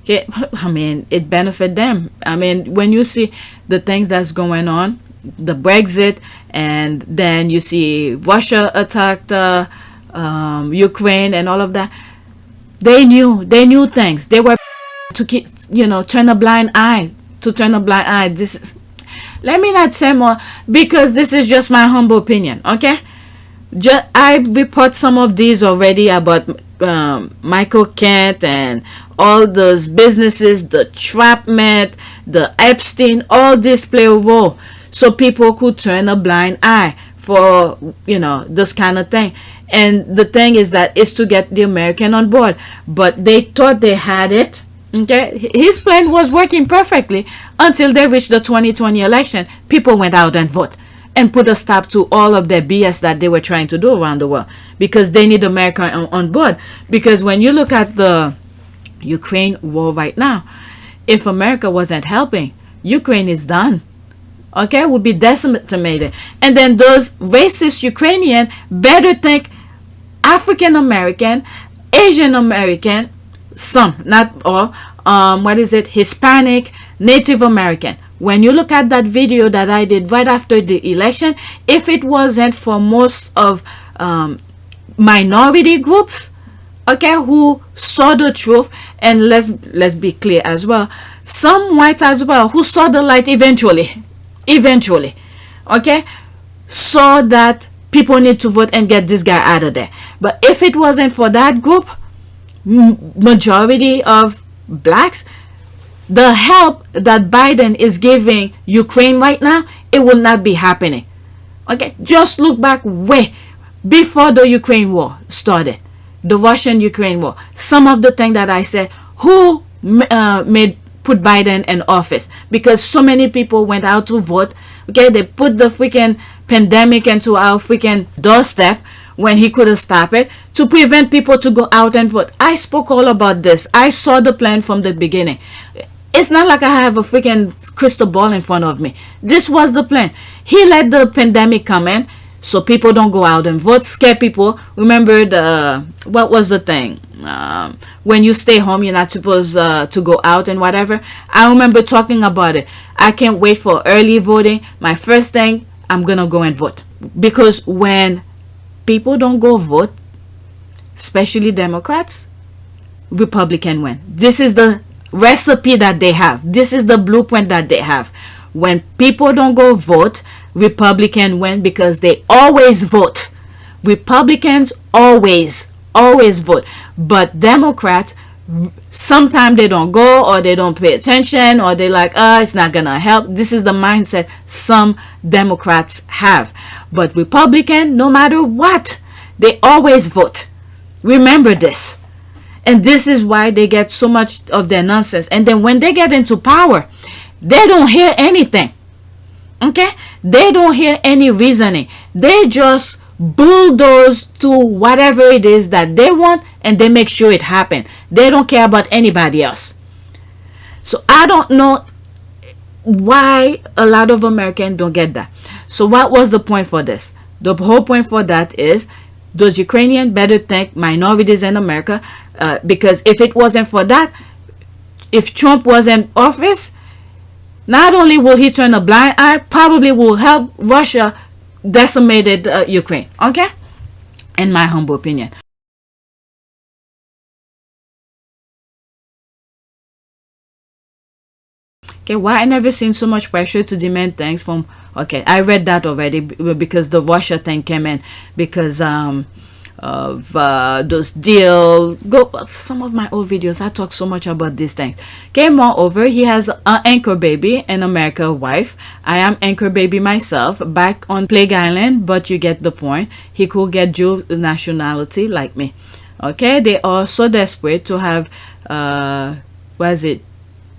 Speaker 2: Okay, I mean, it benefit them. I mean, when you see the things that's going on, the Brexit, and then you see Russia attacked Ukraine and all of that. They knew things. They were to keep, turn a blind eye. This is, let me not say more because this is just my humble opinion. Okay, I report some of these already about Michael Kent and all those businesses, the trapment, the Epstein, all this play a role. So people could turn a blind eye for, this kind of thing. And the thing is that it's to get the American on board. But they thought they had it. Okay, his plan was working perfectly until they reached the 2020 election. People went out and vote and put a stop to all of their BS that they were trying to do around the world. Because they need America on board. Because when you look at the Ukraine war right now, if America wasn't helping, Ukraine is done. Okay, would be decimated. And then those racist Ukrainian better think African American, Asian American, some, not all, Hispanic, Native American. when you look at that video that I did right after the election, if it wasn't for most of minority groups, okay, who saw the truth, and let's be clear as well, some whites as well who saw the light eventually, okay, saw that people need to vote and get this guy out of there. But if it wasn't for that group, majority of blacks, the help that Biden is giving Ukraine right now, it will not be happening. Okay, just look back way before the Ukraine war started, the Russian-Ukraine war. Some of the things that I said, who put Biden in office? Because so many people went out to vote. Okay, they put the freaking pandemic into our freaking doorstep when he could have stopped it, to prevent people to go out and vote. I spoke all about this. I saw the plan from the beginning. It's not like I have a freaking crystal ball in front of me. This was the plan. He let the pandemic come in so people don't go out and vote, scare people. Remember what was the thing? When you stay home, you're not supposed to go out and whatever. I remember talking about it. I can't wait for early voting. My first thing, I'm going to go and vote. Because when people don't go vote, especially Democrats, Republican win. This is the recipe that they have. This is the blueprint that they have. When people don't go vote, Republican win, because they always vote. Republicans always vote. But Democrats, sometimes they don't go, or they don't pay attention, or they like, it's not gonna help. This is the mindset some Democrats have. But Republican, no matter what, they always vote. Remember this. And this is why they get so much of their nonsense. And then when they get into power, they don't hear anything. Okay? They don't hear any reasoning. They just bulldoze through whatever it is that they want, and they make sure it happens. They don't care about anybody else. So I don't know why a lot of Americans don't get that. So what was the point for this? The whole point for that is those Ukrainians better thank minorities in America, because if it wasn't for that, if Trump was in office, not only will he turn a blind eye, probably will help Russia decimated Ukraine. Okay? In my humble opinion. Okay, why I never seen so much pressure to demand things from... Okay, I read that already, because the Russia thing came in, because of those deals. Go some of my old videos, I talk so much about these things. Okay, moreover, he has an anchor baby in America wife. I am anchor baby myself, back on Plague Island, but you get the point. He could get dual nationality like me. Okay, they are so desperate to have what is it,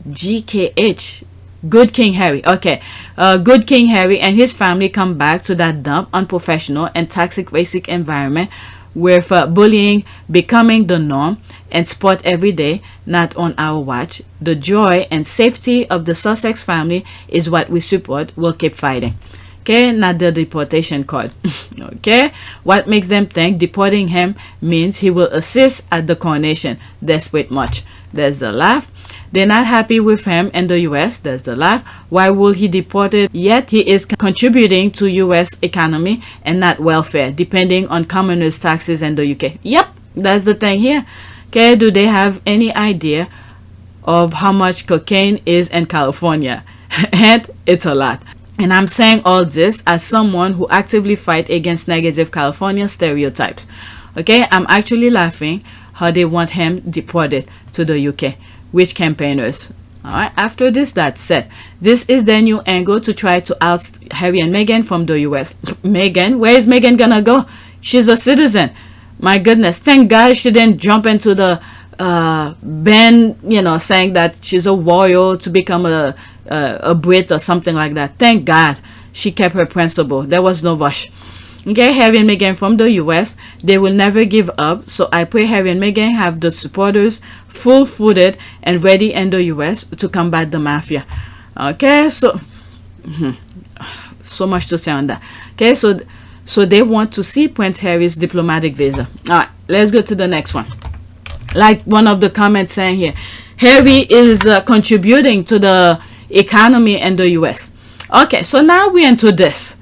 Speaker 2: GKH, Good King Harry. Okay, Good King Harry and his family come back to that dump, unprofessional and toxic racist environment, with bullying becoming the norm and sport every day, not on our watch. The joy and safety of the Sussex family is what we support. We'll keep fighting. Okay, not the deportation card. Okay, what makes them think deporting him means he will assist at the coronation? Desperate much. There's the laugh. They're not happy with him in the US. There's the laugh. Why will he deport it? Yet he is contributing to US economy and not welfare, depending on commoners' taxes in the UK. Yep, that's the thing here. Okay, do they have any idea of how much cocaine is in California? And it's a lot. And I'm saying all this as someone who actively fight against negative California stereotypes. Okay, I'm actually laughing how they want him deported to the UK. Which campaigners? Alright, after this, that's said, this is their new angle to try to oust Harry and Meghan from the US. Meghan? Where is Meghan gonna go? She's a citizen. My goodness, thank God she didn't jump into the ban, you know, saying that she's a royal to become a Brit or something like that. Thank God she kept her principle. There was no rush. Okay, Harry and Meghan from the US, they will never give up. So I pray Harry and Meghan have the supporters full-footed and ready in the US to combat the mafia. Okay, so so much to say on that. Okay, so they want to see Prince Harry's diplomatic visa. All right, let's go to the next one. Like one of the comments saying here, Harry is contributing to the economy in the US. Okay, so now we're into this.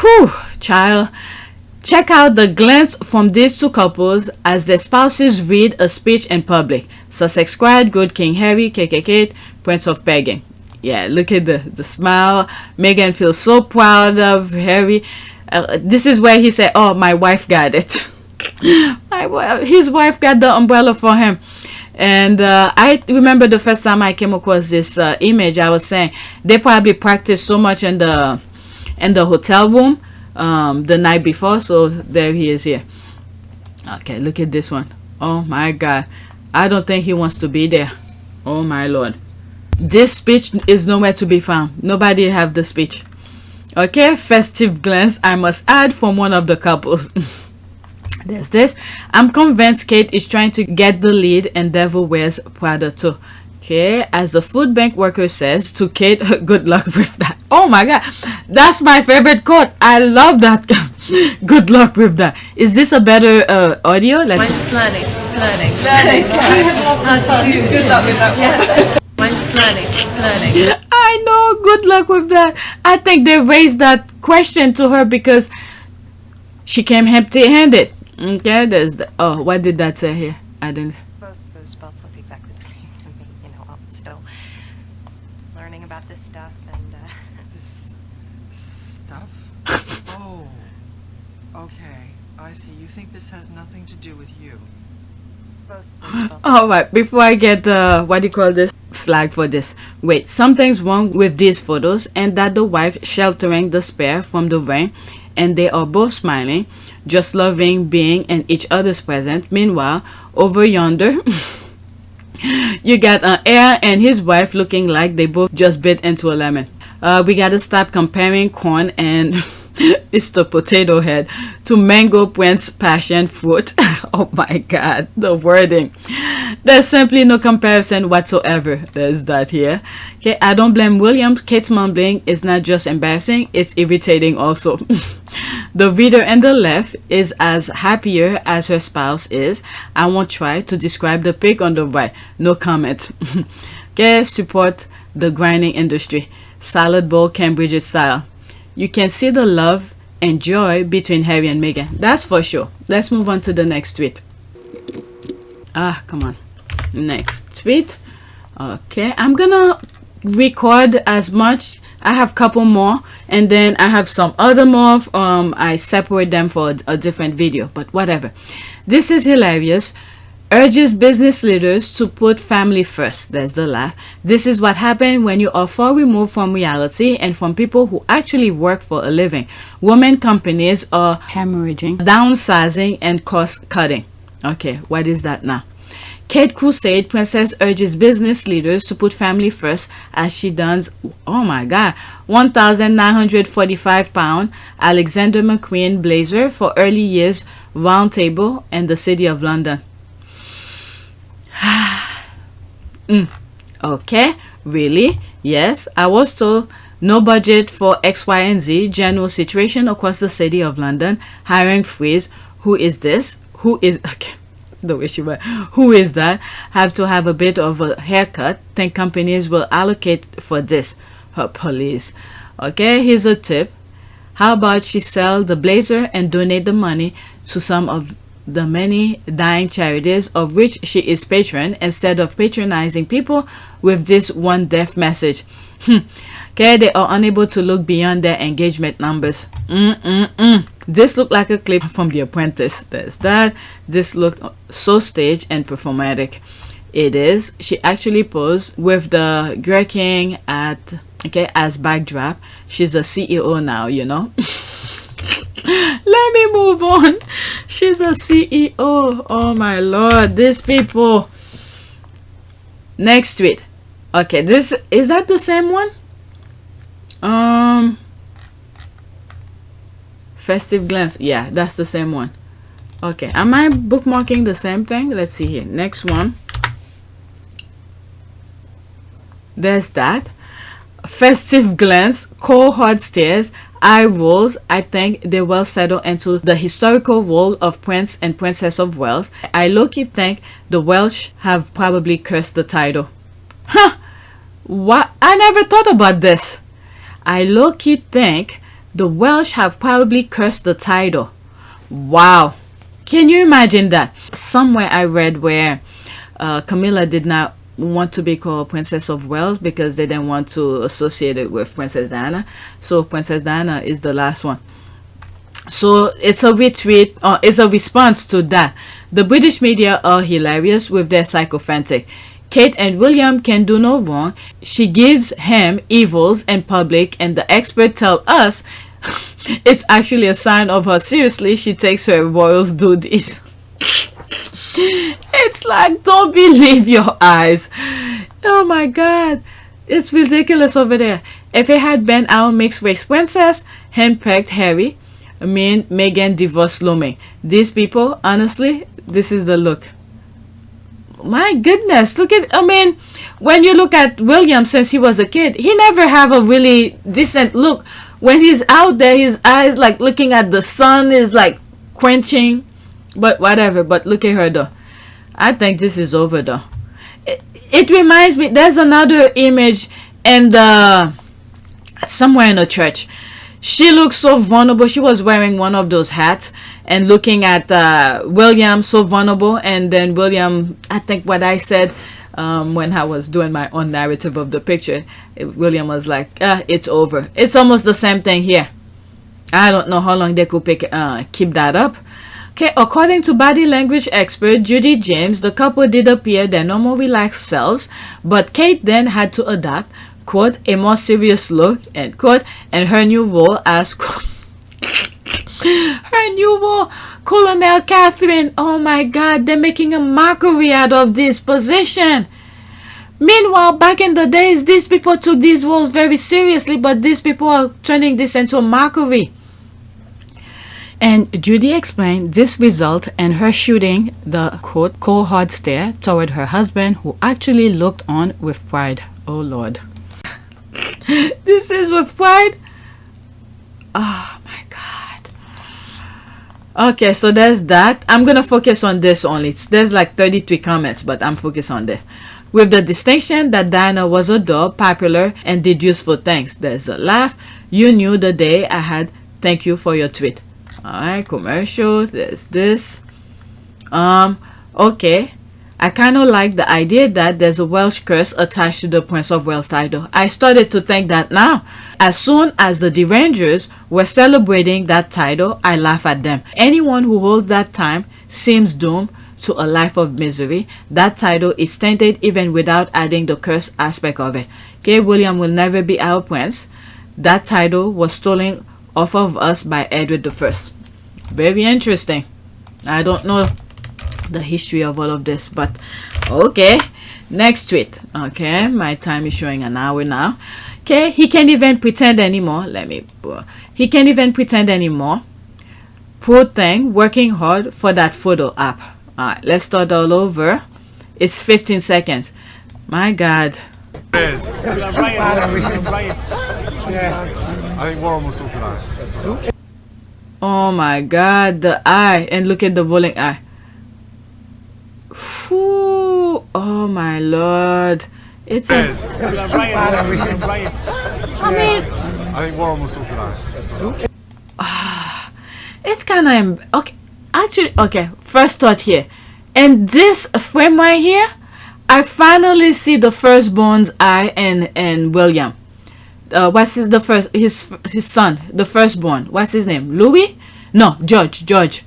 Speaker 2: Whew, child. Check out the glance from these two couples as their spouses read a speech in public. Sussex Squad, Good King Harry, KKK, Prince of Meghan. Yeah, look at the smile. Meghan feels so proud of Harry. This is where he said, oh, my wife got it. His wife got the umbrella for him. And I remember the first time I came across this image, I was saying they probably practiced so much in the hotel room the night before. So there he is here. Okay, look at this one. Oh my God, I don't think he wants to be there. Oh my Lord, this speech is nowhere to be found. Nobody have the speech. Okay, festive glance, I must add, from one of the couples. There's this. I'm convinced Kate is trying to get the lead and Devil Wears Prada too. Okay, as the food bank worker says to Kate, good luck with that. Oh my God, that's my favorite quote. I love that. Good luck with that. Is this a better audio? Let's
Speaker 10: Mine's learning. How to do. Good luck with that one. Mine's learning.
Speaker 2: I know, good luck with that. I think they raised that question to her because she came empty-handed. Okay, there's the, oh, what did that say here? I didn't.
Speaker 10: Both of those belts look exactly the same to me. You know, I'm still learning about this stuff and
Speaker 11: This stuff? Oh. Okay, I see. You think this has nothing to do with you?
Speaker 10: both those belts.
Speaker 2: Alright, before I get what do you call this? Flag for this. Wait, something's wrong with these photos and that the wife sheltering the spare from the rain and they are both smiling, just loving being in each other's presence. Meanwhile, over yonder, you got an heir and his wife looking like they both just bit into a lemon. We gotta stop comparing corn and Mr. Potato Head to Mango Prince Passion Fruit. Oh my God, the wording. There's simply no comparison whatsoever. There's that here. Okay, I don't blame William. Kate's mumbling is not just embarrassing, it's irritating also. The reader on the left is as happier as her spouse is. I won't try to describe the pic on the right. No comment. Okay, support the grinding industry. Salad bowl Cambridge style. You can see the love and joy between Harry and Meghan. That's for sure. Let's move on to the next tweet. Ah, come on. Next tweet. Okay, I'm gonna record as much. I have a couple more and then I have some other more. I separate them for a different video, but whatever. This is hilarious. Urges business leaders to put family first. There's the laugh. This is what happened when you are far removed from reality and from people who actually work for a living. Women companies are hemorrhaging, downsizing, and cost cutting. Okay, what is that now? Kate Crusade Princess urges business leaders to put family first as she dons, oh my God, £1,945 Alexander McQueen blazer for early years roundtable in the city of London. Okay, really? Yes, I was told no budget for X, Y, and Z. General situation across the city of London. Hiring freeze. Who is this? Who is... Okay. The way she went. Who is that? Have to have a bit of a haircut. Think companies will allocate for this. Her police. Okay, here's a tip. How about she sell the blazer and donate the money to some of the many dying charities of which she is patron instead of patronizing people with this one death message. Okay, they are unable to look beyond their engagement numbers. This looked like a clip from The Apprentice. There's that. This looked so staged and performatic. It is. She actually posed with the gherkin at as backdrop. She's a CEO now, you know. Let me move on. She's a CEO. Oh my Lord, these people. Next tweet. Okay, this is that the same one? Festive glance. Yeah, that's the same one. Okay, am I bookmarking the same thing? Let's see here. Next one. There's that. Festive glance, cold hard stares, eye rolls. I think they will settle into the historical role of Prince and Princess of Wales. I low-key think the Welsh have probably cursed the title. Huh! What? I never thought about this. I low-key think the Welsh have probably cursed the title. Wow. Can you imagine that? Somewhere I read where Camilla did not want to be called Princess of Wales because they didn't want to associate it with Princess Diana. So Princess Diana is the last one. So it's a retweet, it's a response to that. The British media are hilarious with their sycophantic. Kate and William can do no wrong. She gives him evils in public, and the experts tell us it's actually a sign of how seriously she takes her royals' duties. It's like, don't believe your eyes. Oh my god, it's ridiculous over there. If it had been our mixed race princess, handpicked Harry, Meghan divorced looming. These people, honestly, this is the look. My goodness, look at, when you look at William since he was a kid, he never have a really decent look. When he's out there, his eyes like looking at the sun is like quenching, but whatever. But look at her though. I think this is over though. It reminds me, there's another image and somewhere in a church. She looks so vulnerable. She was wearing one of those hats and looking at William so vulnerable. And then William, I think what I said when I was doing my own narrative of the picture, William was like, it's over. It's almost the same thing here. I don't know how long they could keep that up. Okay, according to body language expert Judy James, the couple did appear their normal relaxed selves, but Kate then had to adopt, quote, a more serious look, end quote, and her new role as her new role, Colonel Catherine. Oh my god, they're making a mockery out of this position. Meanwhile, back in the days, these people took these roles very seriously, but these people are turning this into a mockery. And Judy explained this result in her shooting the, quote, cold hard stare toward her husband, who actually looked on with pride. Oh Lord. This is with pride. Oh my god. Okay, so there's that. I'm gonna focus on this only. There's like 33 comments, but I'm focused on this. With the distinction that Diana was adored, popular, and did useful things. There's a laugh. You knew the day I had. Thank you for your tweet. Alright, commercial. There's this. Okay. I kind of like the idea that there's a Welsh curse attached to the Prince of Wales title. I started to think that now. As soon as the derangers were celebrating that title, I laugh at them. Anyone who holds that time seems doomed to a life of misery. That title is tainted even without adding the curse aspect of it. Okay, William will never be our prince. That title was stolen off of us by Edward I. Very interesting. I don't know the history of all of this, but okay. Next tweet. Okay, my time is showing an hour now. Okay, he can't even pretend anymore. He can't even pretend anymore. Poor thing, working hard for that photo app. Alright, let's start all over. It's 15 seconds. My god.
Speaker 12: I think Warren will sort it out.
Speaker 2: Oh my god, the eye, and look at the rolling eye. Whew. Oh my lord, it's a.
Speaker 12: I think Warren will sort it out.
Speaker 2: It's kind of okay. Actually, okay. First thought here, and this frame right here, I finally see the firstborn's eye and William. What's his son, the firstborn? What's his name? Louis? No, George.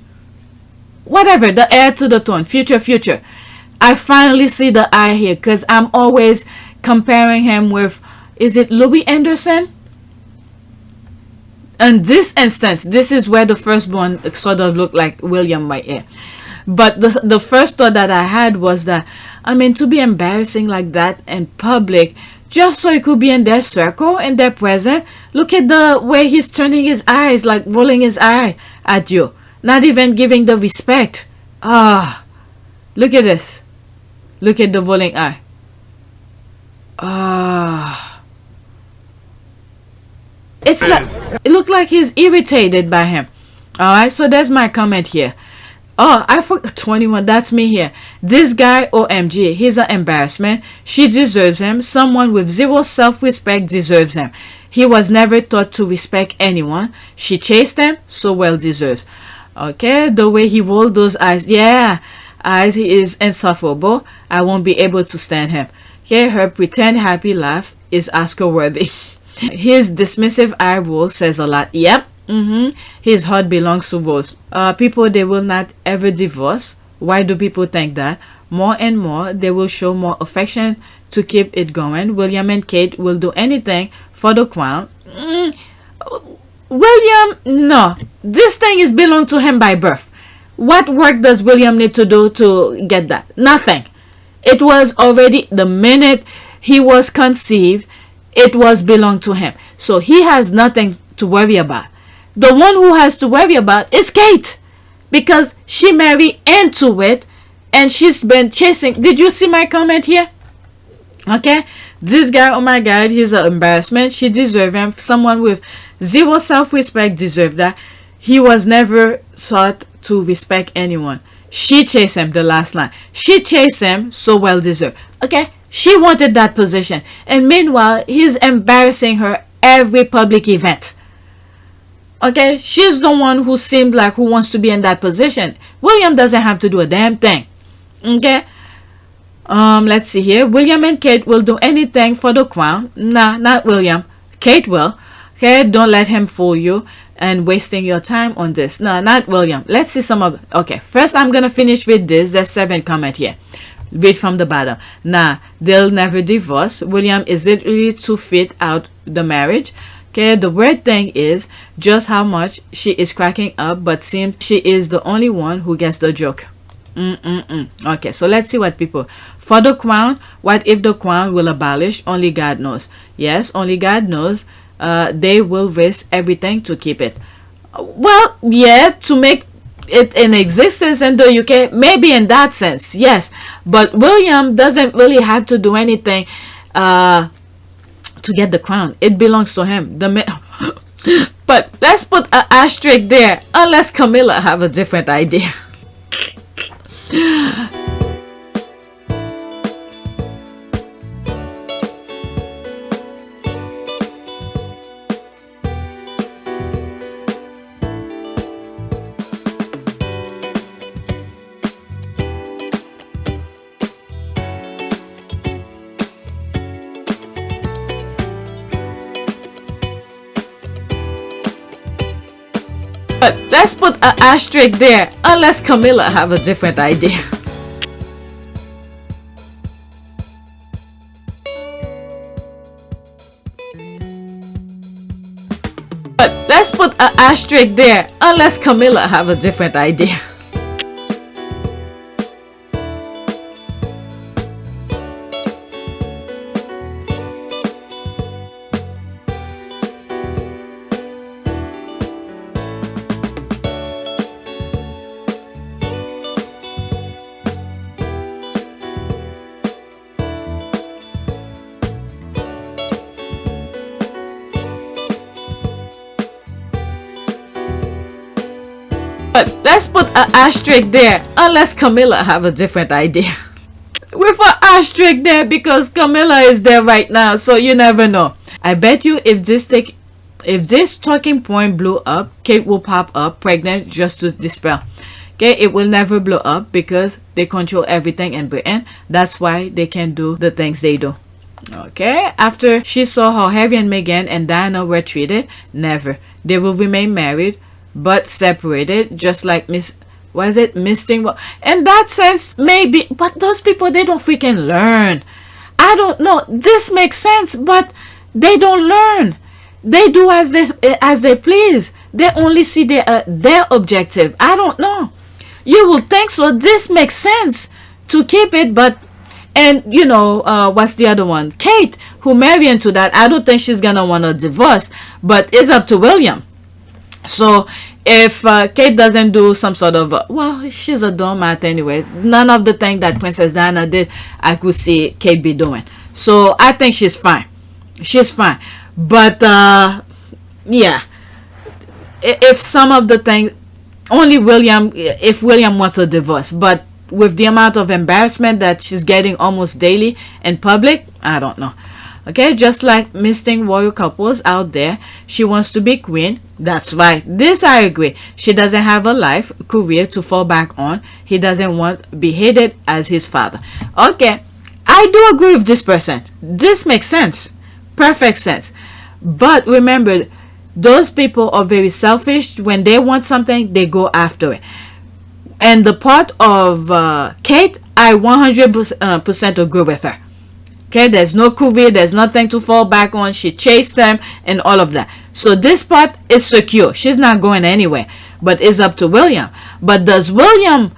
Speaker 2: Whatever, the heir to the throne, future. I finally see the eye here because I'm always comparing him with, is it Louis Anderson? In this instance, this is where the firstborn sort of looked like William right here. But the first thought that I had was that, to be embarrassing like that in public, just so he could be in their circle, in their presence. Look at the way he's turning his eyes, like rolling his eye at you. Not even giving the respect. Look at this. Look at the rolling eye. It's like, it looked like he's irritated by him. Alright, so there's my comment here. Oh, I forgot 21. That's me here. This guy, OMG, he's an embarrassment. She deserves him. Someone with zero self-respect deserves him. He was never taught to respect anyone. She chased him, so well deserved. Okay, the way he rolled those eyes, yeah, eyes, he is insufferable. I won't be able to stand him. Okay, her pretend happy laugh is Oscar worthy. His dismissive eye roll says a lot. Yep. His heart belongs to Rose. People, they will not ever divorce. Why do people think that? More and more, they will show more affection to keep it going. William and Kate will do anything for the crown. William, no. This thing is belong to him by birth. What work does William need to do to get that? Nothing. It was already the minute he was conceived, it was belong to him. So he has nothing to worry about. The one who has to worry about is Kate, because she married into it and she's been chasing. Did you see my comment here? Okay, this guy, oh my god, he's an embarrassment. She deserves him. Someone with zero self-respect deserves that. He was never taught to respect anyone. She chased him, the last line. She chased him, so well deserved. Okay, she wanted that position, and meanwhile he's embarrassing her every public event. Okay, she's the one who seemed like who wants to be in that position. William doesn't have to do a damn thing. Okay, let's see here. William and Kate will do anything for the crown. Nah, not William. Kate will. Okay, don't let him fool you and wasting your time on this. No, not William. Let's see some of. Okay, first I'm gonna finish with this. There's 7 comment here. Read from the bottom. Nah, they'll never divorce. William is literally too fit out the marriage. Okay, the weird thing is just how much she is cracking up, but seems she is the only one who gets the joke. Okay, so let's see what people. For the crown, what if the crown will abolish? Only God knows. Yes, only God knows. They will risk everything to keep it. Well, yeah, to make it in existence in the UK, maybe in that sense, yes. But William doesn't really have to do anything to get the crown. It belongs to him. But let's put an asterisk there, unless Camilla have a different idea. But let's put an asterisk there, unless Camilla have a different idea. But let's put an asterisk there, unless Camilla have a different idea. But let's put an asterisk there, unless Camilla have a different idea. With an asterisk there because Camilla is there right now, so you never know. I bet you if this talking point blew up, Kate will pop up pregnant just to dispel. Okay, it will never blow up because they control everything in Britain. That's why they can do the things they do. Okay, after she saw how Harry and Meghan and Diana were treated, never. They will remain married but separated, just like Misting. In that sense, maybe, but those people, they don't freaking learn. I don't know. This makes sense, but they don't learn. They do as they please. They only see their objective. I don't know. You would think so. This makes sense to keep it, but and you know what's the other one? Kate, who married into that. I don't think she's gonna want a divorce, but it's up to William. So if Kate doesn't do some sort of well, she's a doormat anyway. None of the thing that Princess Diana did, I could see Kate be doing. So I think she's fine. She's fine. But yeah, if some of the things only William, if William wants a divorce. But with the amount of embarrassment that she's getting almost daily in public, I don't know. Okay, just like misting royal couples out there, she wants to be queen. That's right. This I agree. She doesn't have a life, career to fall back on. He doesn't want to be hated as his father. Okay, I do agree with this person. This makes sense. Perfect sense. But remember, those people are very selfish. When they want something, they go after it. And the part of Kate, I 100% agree with her. Okay, there's no career, there's nothing to fall back on. She chased them and all of that. So this part is secure. She's not going anywhere. But it's up to William. But has William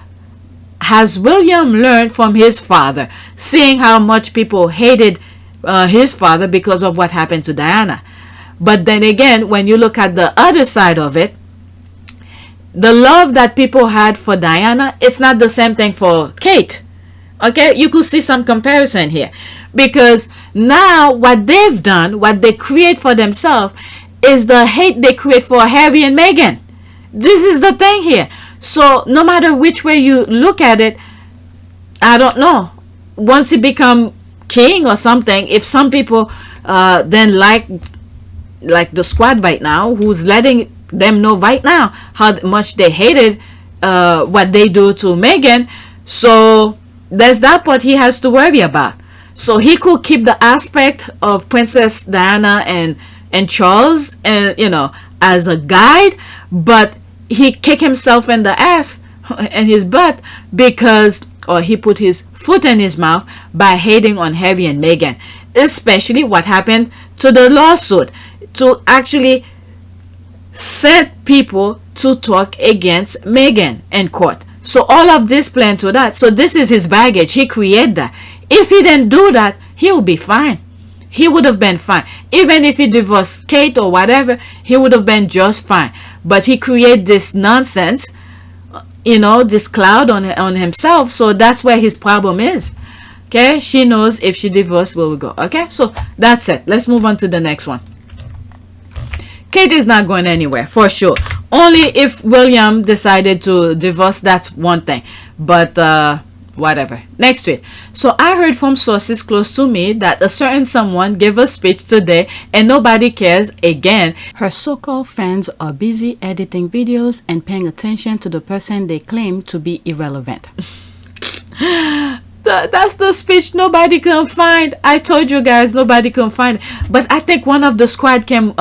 Speaker 2: learned from his father, seeing how much people hated his father because of what happened to Diana? But then again, when you look at the other side of it, the love that people had for Diana, it's not the same thing for Kate. Okay, you could see some comparison here, because now what they've done, what they create for themselves, is the hate they create for Harry and Meghan. This is the thing here. So no matter which way you look at it, I don't know. Once he become king or something, if some people then like the squad right now, who's letting them know right now how much they hated what they do to Meghan, so there's that part he has to worry about. So he could keep the aspect of Princess Diana and Charles, and as a guide, but he kicked himself in the ass and his butt because, or he put his foot in his mouth by hating on Harry and Meghan, especially what happened to the lawsuit, to actually send people to talk against Meghan in court. So all of this play into that. So this is his baggage. He created that. If he didn't do that, he would be fine. He would have been fine. Even if he divorced Kate or whatever, he would have been just fine. But he created this nonsense, this cloud on himself. So that's where his problem is. Okay, she knows if she divorced, where we go. Okay, so that's it. Let's move on to the next one. Kate is not going anywhere, for sure. Only if William decided to divorce, that's one thing. But whatever. Next tweet. So I heard from sources close to me that a certain someone gave a speech today and nobody cares again. Her so-called fans are busy editing videos and paying attention to the person they claim to be irrelevant. That's the speech nobody can find. I told you guys nobody can find it. But I think one of the squad came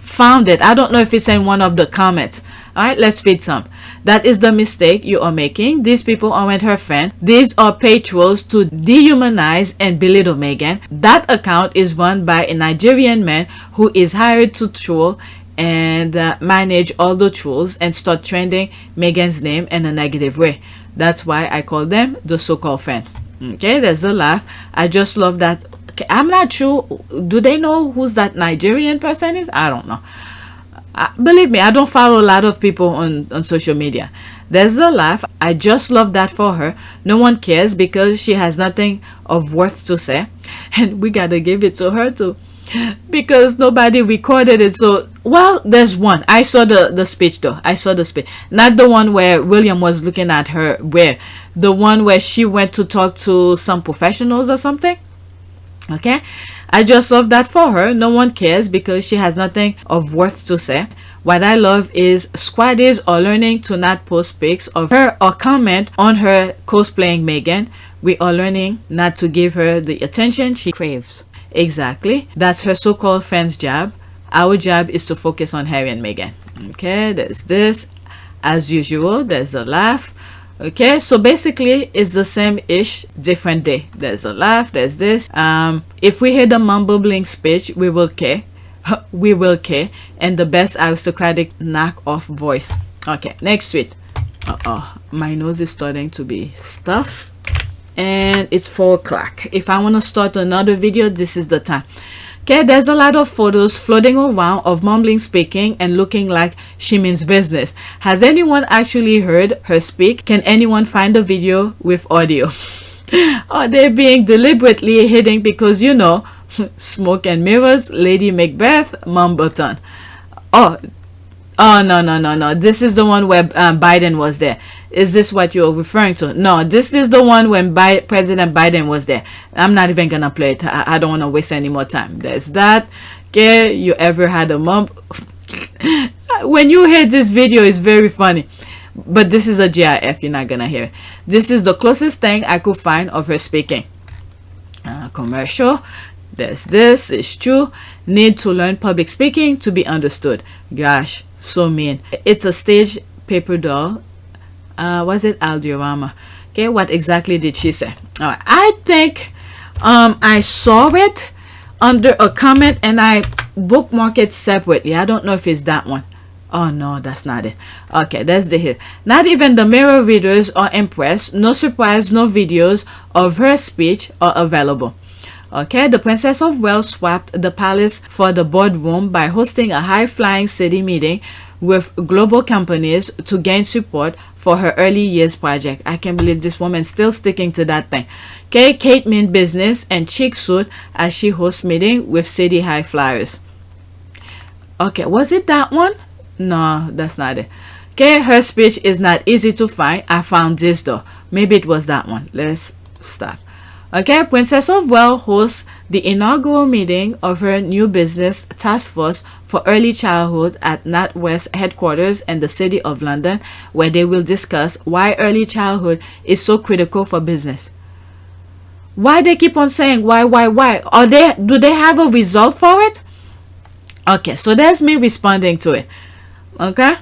Speaker 2: found it. I don't know if it's in one of the comments. All right, let's read some. That is the mistake you are making. These people aren't her fan. These are paid trolls to dehumanize and belittle Meghan. That account is run by a Nigerian man who is hired to troll and manage all the trolls and start trending Meghan's name in a negative way. That's why I call them the so-called fans. Okay, there's a laugh. I just love that. Okay, I'm not sure. Do they know who's that Nigerian person is? I don't know. Believe me, I don't follow a lot of people on social media. There's the laugh. I just love that for her. No one cares because she has nothing of worth to say. And we gotta give it to her too, because nobody recorded it. So, well, there's one. I saw the speech though. I saw the speech. Not the one where William was looking at her weird. The one where she went to talk to some professionals or something. Okay, I just love that for her. No one cares because she has nothing of worth to say. What I love is squaddies are learning to not post pics of her or comment on her cosplaying Meghan. We are learning not to give her the attention she craves. Exactly. That's her so-called fans' job. Our job is to focus on Harry and Meghan. Okay, there's this. As usual, there's a laugh. Okay, so basically it's the same ish, different day. There's a laugh, there's this. If we hear the mumbling speech, we will care. We will care. And the best aristocratic knock-off voice. Okay, next tweet. My nose is starting to be stuffed. And it's 4 o'clock. If I want to start another video, this is the time. Okay, there's a lot of photos floating around of mumbling speaking and looking like she means business. Has anyone actually heard her speak? Can anyone find a video with audio? Are they being deliberately hidden because, smoke and mirrors, Lady Macbeth, Mumbleton? Oh, Oh, no. This is the one where Biden was there. Is this what you're referring to? No, this is the one when President Biden was there. I'm not even gonna play it. I don't want to waste any more time. There's that. Okay, you ever had a mom? When you hear this video, it's very funny. But this is a GIF. You're not gonna hear it. This is the closest thing I could find of her speaking. Commercial. There's this. It's true. Need to learn public speaking to be understood. Gosh, so mean. It's a stage paper doll. Was it Al Diorama? Okay, what exactly did she say? All right, I think I saw it under a comment and I bookmarked it separately. I don't know if it's that one. Oh no, that's not it. Okay, that's the hit. Not even the mirror readers are impressed. No surprise, no videos of her speech are available. Okay, the Princess of Wales swapped the palace for the boardroom by hosting a high-flying city meeting with global companies to gain support for her early years project. I can't believe this woman's still sticking to that thing. Okay, Kate mean business and chic suit as she hosts meeting with city high flyers. Okay, was it that one? No, that's not it. Okay, her speech is not easy to find. I found this though. Maybe it was that one. Let's stop. Okay, Princess of Wales hosts the inaugural meeting of her new business task force for early childhood at NatWest headquarters in the city of London, where they will discuss why early childhood is so critical for business. Why they keep on saying why? Do they have a result for it? Okay, so there's me responding to it. Okay,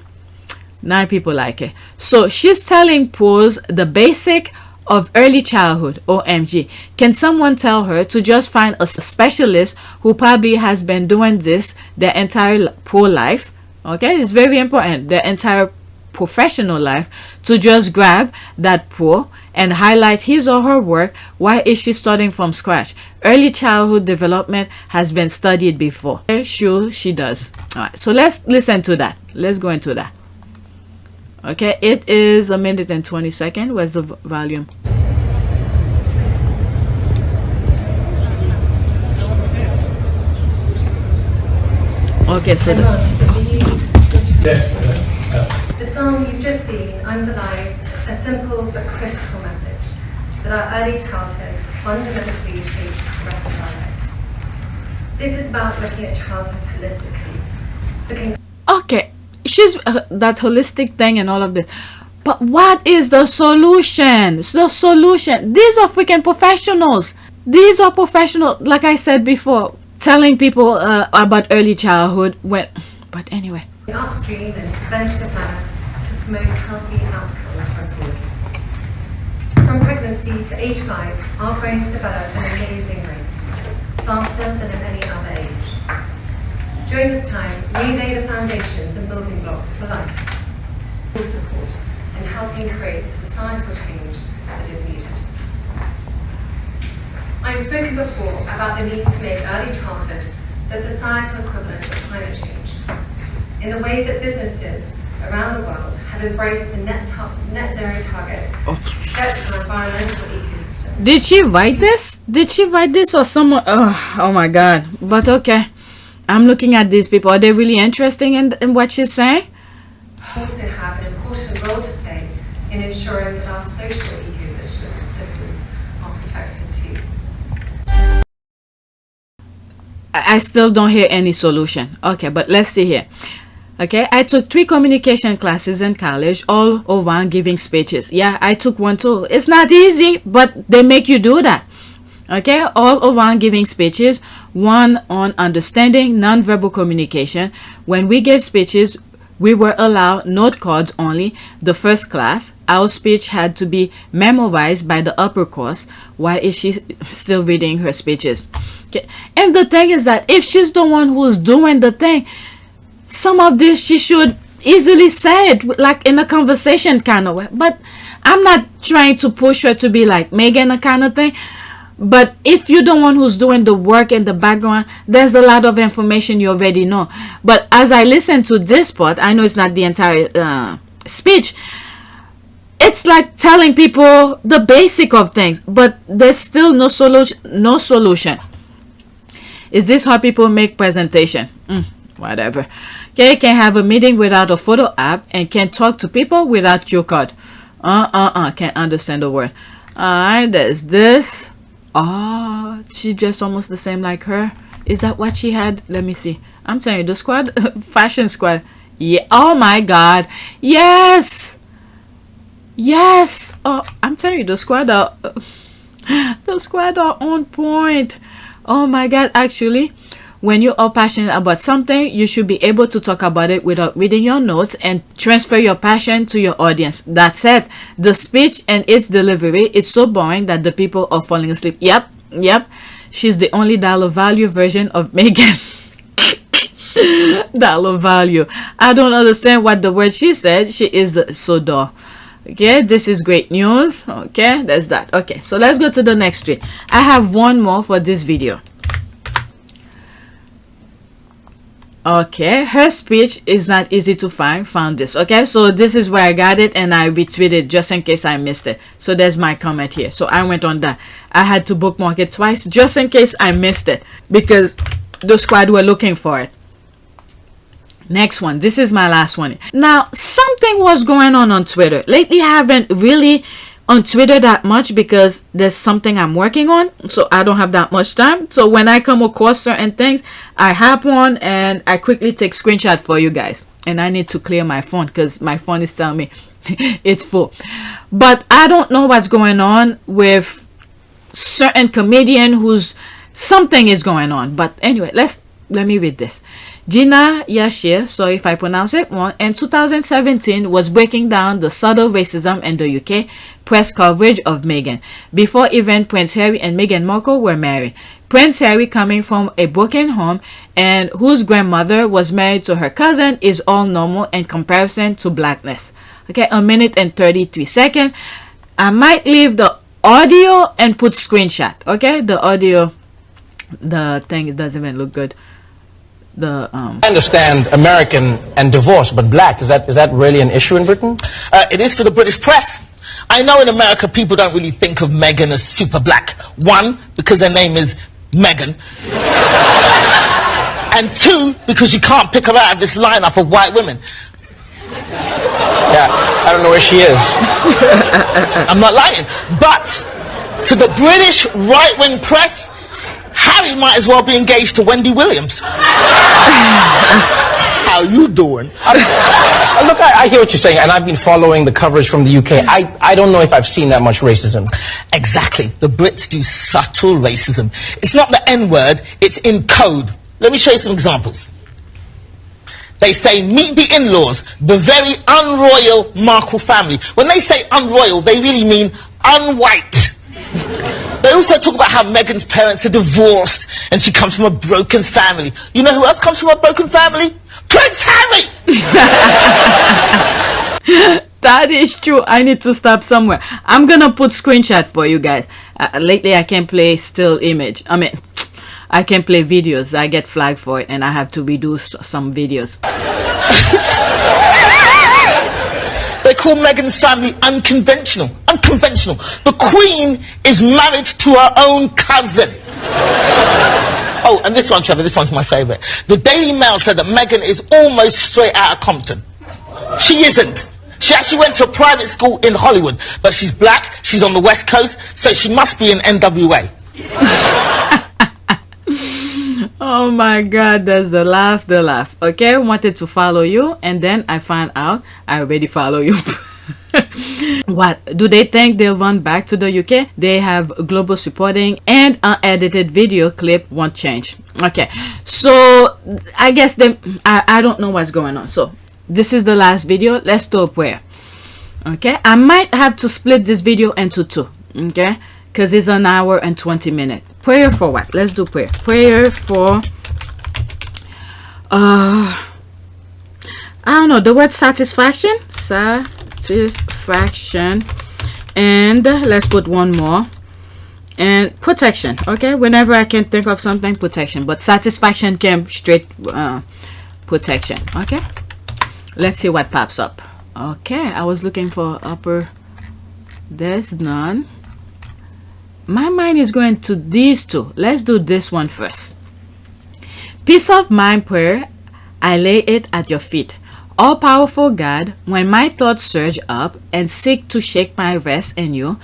Speaker 2: 9 people like it. So she's telling Piers the basic of early childhood. OMG, can someone tell her to just find a specialist who probably has been doing this their entire poor life? Okay, it's very important, their entire professional life, to just grab that poor and highlight his or her work. Why is she starting from scratch? Early childhood development has been studied before. Sure, she does. All right, so let's listen to that. Let's go into that. Okay, it is 1 minute and 20 seconds. Where's the volume? Okay, so
Speaker 13: the film you've just seen underlies a simple but critical message that our early childhood fundamentally shapes the rest of our lives. This is about looking at childhood holistically.
Speaker 2: Okay, she's that holistic thing and all of this, but what is the solution? The solution, these are freaking professionals. These are professionals, like I said before, telling people about early childhood when, but anyway,
Speaker 13: Upstream and preventative manner to promote healthy outcomes for us all. From pregnancy to age 5, our brains develop at an amazing rate, faster than at any other age. During this time, we lay the foundations and building blocks for life, full support, and helping create the societal change that is needed. I've spoken before about the need to make early childhood the societal equivalent of climate change, in the way that businesses around the world have embraced the net zero target set for environmental ecosystem.
Speaker 2: Did she write this? Did she write this or someone? Oh my God. But okay. I'm looking at these people. Are they really interesting in what she's saying?
Speaker 13: Also have an important role to play in ensuring that our social ecosystems are protected too.
Speaker 2: I still don't hear any solution. Okay, but let's see here. Okay, I took 3 communication classes in college, all around giving speeches. Yeah, I took one too. It's not easy, but they make you do that. Okay, all around giving speeches, one on understanding nonverbal communication. When we gave speeches, we were allowed note cards only. The first class, our speech had to be memorized by the upper course. Why is she still reading her speeches? Okay. And the thing is that if she's the one who's doing the thing, some of this she should easily say it like in a conversation kind of way. But I'm not trying to push her to be like Meghan, a kind of thing. But if you're the one who's doing the work in the background, there's a lot of information you already know. But as I listen to this part, I know it's not the entire speech. It's like telling people the basic of things, but there's still no solution. Is this how people make presentation? Whatever. Okay, can have a meeting without a photo app and can talk to people without cue card. Can't understand the word. Alright, there's this. Oh, she dressed almost the same like her. Is that what she had? Let me see. I'm telling you, the squad, fashion squad. Yeah. Oh my God. Yes. Yes. Oh, I'm telling you, the squad are on point. Oh my God. Actually, when you are passionate about something, you should be able to talk about it without reading your notes and transfer your passion to your audience. That's it. The speech and its delivery is so boring that the people are falling asleep. Yep. She's the only dollar value version of Meghan. Dollar value. I don't understand what the word she said. She is so dull. Okay, this is great news. Okay, that's that. Okay, so let's go to the next tweet. I have one more for this video. Okay, her speech is not easy to find. Found this. Okay, so this is where I got it and I retweeted just in case I missed it. So there's my comment here. So I went on that. I had to bookmark it twice just in case I missed it because the squad were looking for it. Next one. This is my last one. Now, something was going on Twitter. Lately, I haven't really on Twitter that much because there's something I'm working on. So I don't have that much time. So when I come across certain things, I hop on and I quickly take screenshot for you guys. And I need to clear my phone because my phone is telling me it's full. But I don't know what's going on with certain comedian who's something is going on. But anyway, let me read this. Gina Yashir, sorry if I pronounce it wrong, in 2017 was breaking down the subtle racism in the UK press coverage of Meghan before even Prince Harry and Meghan Markle were married. Prince Harry, coming from a broken home and whose grandmother was married to her cousin, is all normal in comparison to blackness. Okay, 1 minute and 33 seconds. I might leave the audio and put screenshot. Okay, the audio, the thing, it doesn't even look good. I understand American and divorce, but black, is that really an issue in Britain?
Speaker 14: It is for the British press. I know in America people don't really think of Meghan as super black. One, because her name is Meghan. And two, because you can't pick her out of this lineup of white women.
Speaker 15: Yeah, I don't know where she is.
Speaker 14: I'm not lying. But to the British right-wing press, Harry might as well be engaged to Wendy Williams. How you doing?
Speaker 15: Look, I hear what you're saying, and I've been following the coverage from the UK. I don't know if I've seen that much racism.
Speaker 14: Exactly. The Brits do subtle racism. It's not the N-word, it's in code. Let me show you some examples. They say, meet the in-laws, the very unroyal Markle family. When they say unroyal, they really mean unwhite. They also talk about how Meghan's parents are divorced and she comes from a broken family. You know who else comes from a broken family? Prince Harry!
Speaker 2: That is true. I need to stop somewhere. I'm gonna put screenshot for you guys. Lately I can't play still image. I can't play videos. I get flagged for it and I have to redo some videos.
Speaker 14: They call Meghan's family unconventional. Unconventional. The Queen is married to her own cousin. Oh, and this one, Trevor, this one's my favourite. The Daily Mail said that Meghan is almost straight out of Compton. She isn't. She actually went to a private school in Hollywood, but she's black, she's on the West Coast, so she must be in NWA.
Speaker 2: Oh my God, that's the laugh. Okay, I wanted to follow you and then I found out I already follow you. What do they think they'll run back to the UK? They have global supporting and unedited video clip won't change. Okay, so I guess I don't know what's going on. So this is the last video. Let's do a prayer. Okay, I might have to split this video into two. Okay, because it's 1 hour and 20 minutes. Prayer for what? Let's do prayer. Prayer for I don't know, the word satisfaction, and let's put one more, and protection. Okay, whenever I can think of something, protection, but satisfaction came straight. Protection. Okay, let's see what pops up. Okay, I was looking for upper. There's none. My mind is going to these two. Let's do this one first. Peace of mind prayer. I lay it at your feet. All-powerful God, when my thoughts surge up and seek to shake my rest in you,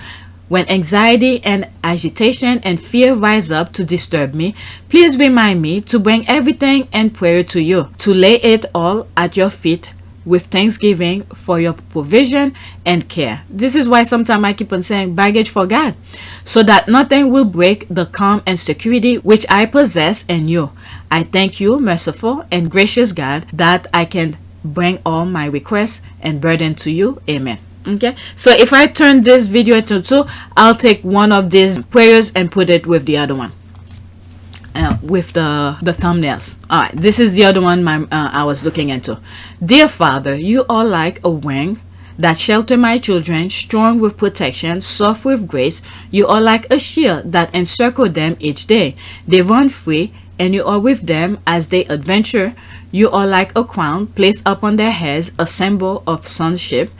Speaker 2: when anxiety and agitation and fear rise up to disturb me, please remind me to bring everything in prayer to you, to lay it all at your feet with thanksgiving for your provision and care. This is why sometimes I keep on saying baggage for God, so that nothing will break the calm and security which I possess in you. I thank you, merciful and gracious God, that I can bring all my requests and burden to you. Amen. Okay, so if I turn this video into two, I'll take one of these prayers and put it with the other one, with the thumbnails. All right, this is the other one I was looking into. Dear Father, you are like a wing that shelter my children, strong with protection, soft with grace. You are like a shield that encircle them each day. They run free, and you are with them as they adventure. You are like a crown placed upon their heads, a symbol of sonship,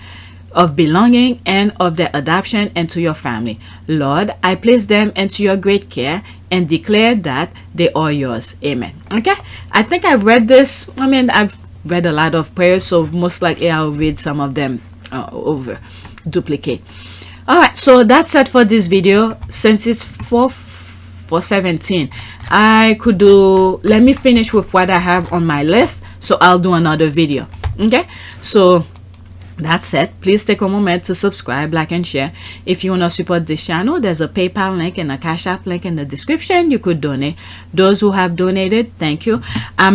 Speaker 2: of belonging, and of their adoption into your family. Lord, I place them into your great care and declare that they are yours. Amen. Okay, I think I've read this. I mean, I've read a lot of prayers, so most likely I'll read some of them over, duplicate. All right, so that's it for this video. Since it's 4:17, I could do, let me finish with what I have on my list, so I'll do another video. Okay, so that's it. Please take a moment to subscribe, like, and share. If you want to support this channel, there's a PayPal link and a Cash App link in the description. You could donate. Those who have donated, thank you. I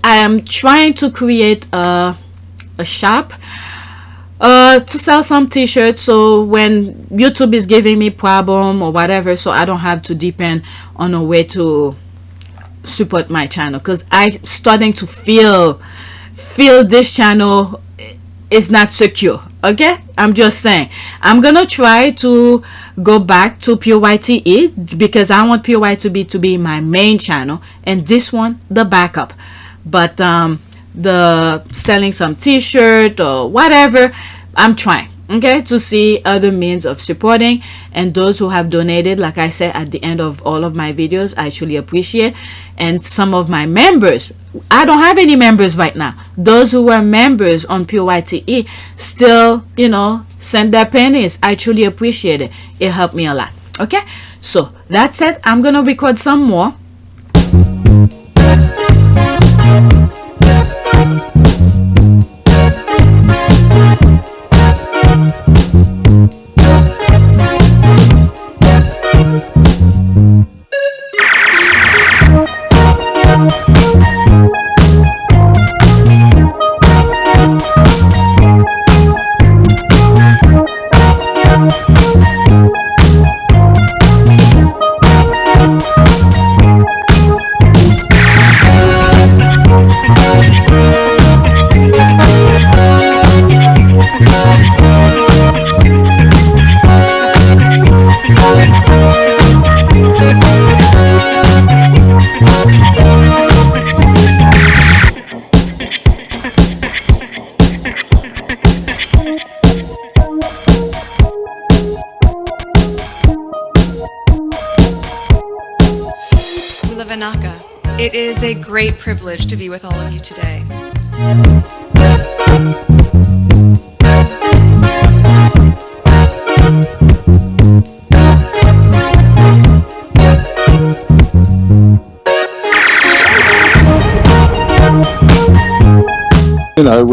Speaker 2: am trying to create a shop to sell some t-shirts, so when YouTube is giving me problem or whatever, so I don't have to depend on a way to support my channel, because I'm starting to feel this channel is not secure. Okay, I'm just saying I'm gonna try to go back to PYTE, because I want PY to be my main channel and this one the backup. But the selling some t-shirt or whatever, I'm trying, okay, to see other means of supporting. And those who have donated, like I said at the end of all of my videos, I truly appreciate. And some of my members, I don't have any members right now. Those who were members on PYTE still, you know, send their pennies. I truly appreciate it. It helped me a lot. Okay, so that's it. I'm gonna record some more.
Speaker 16: It is a great privilege to be with all of you today.
Speaker 17: You know,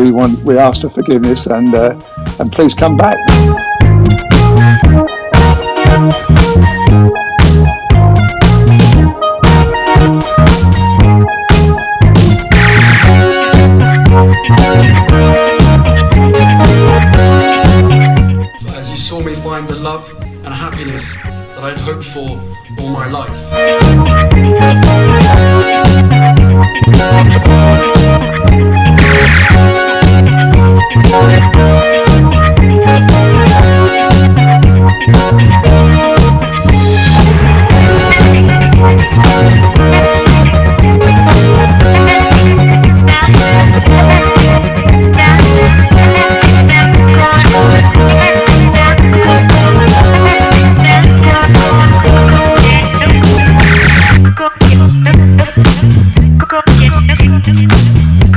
Speaker 17: we ask for forgiveness, and please come back.
Speaker 18: As you saw me find the love and happiness that I'd hoped for all my life.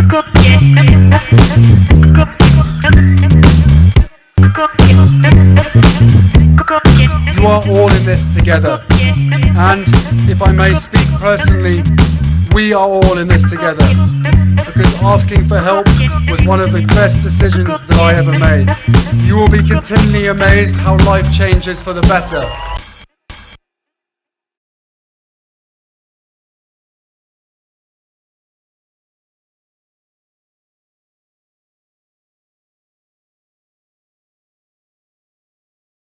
Speaker 19: Go.
Speaker 18: You are all in this together. And if I may speak personally, we are all in this together. Because asking for help was one of the best decisions that I ever made. You will be continually amazed how life changes for the better.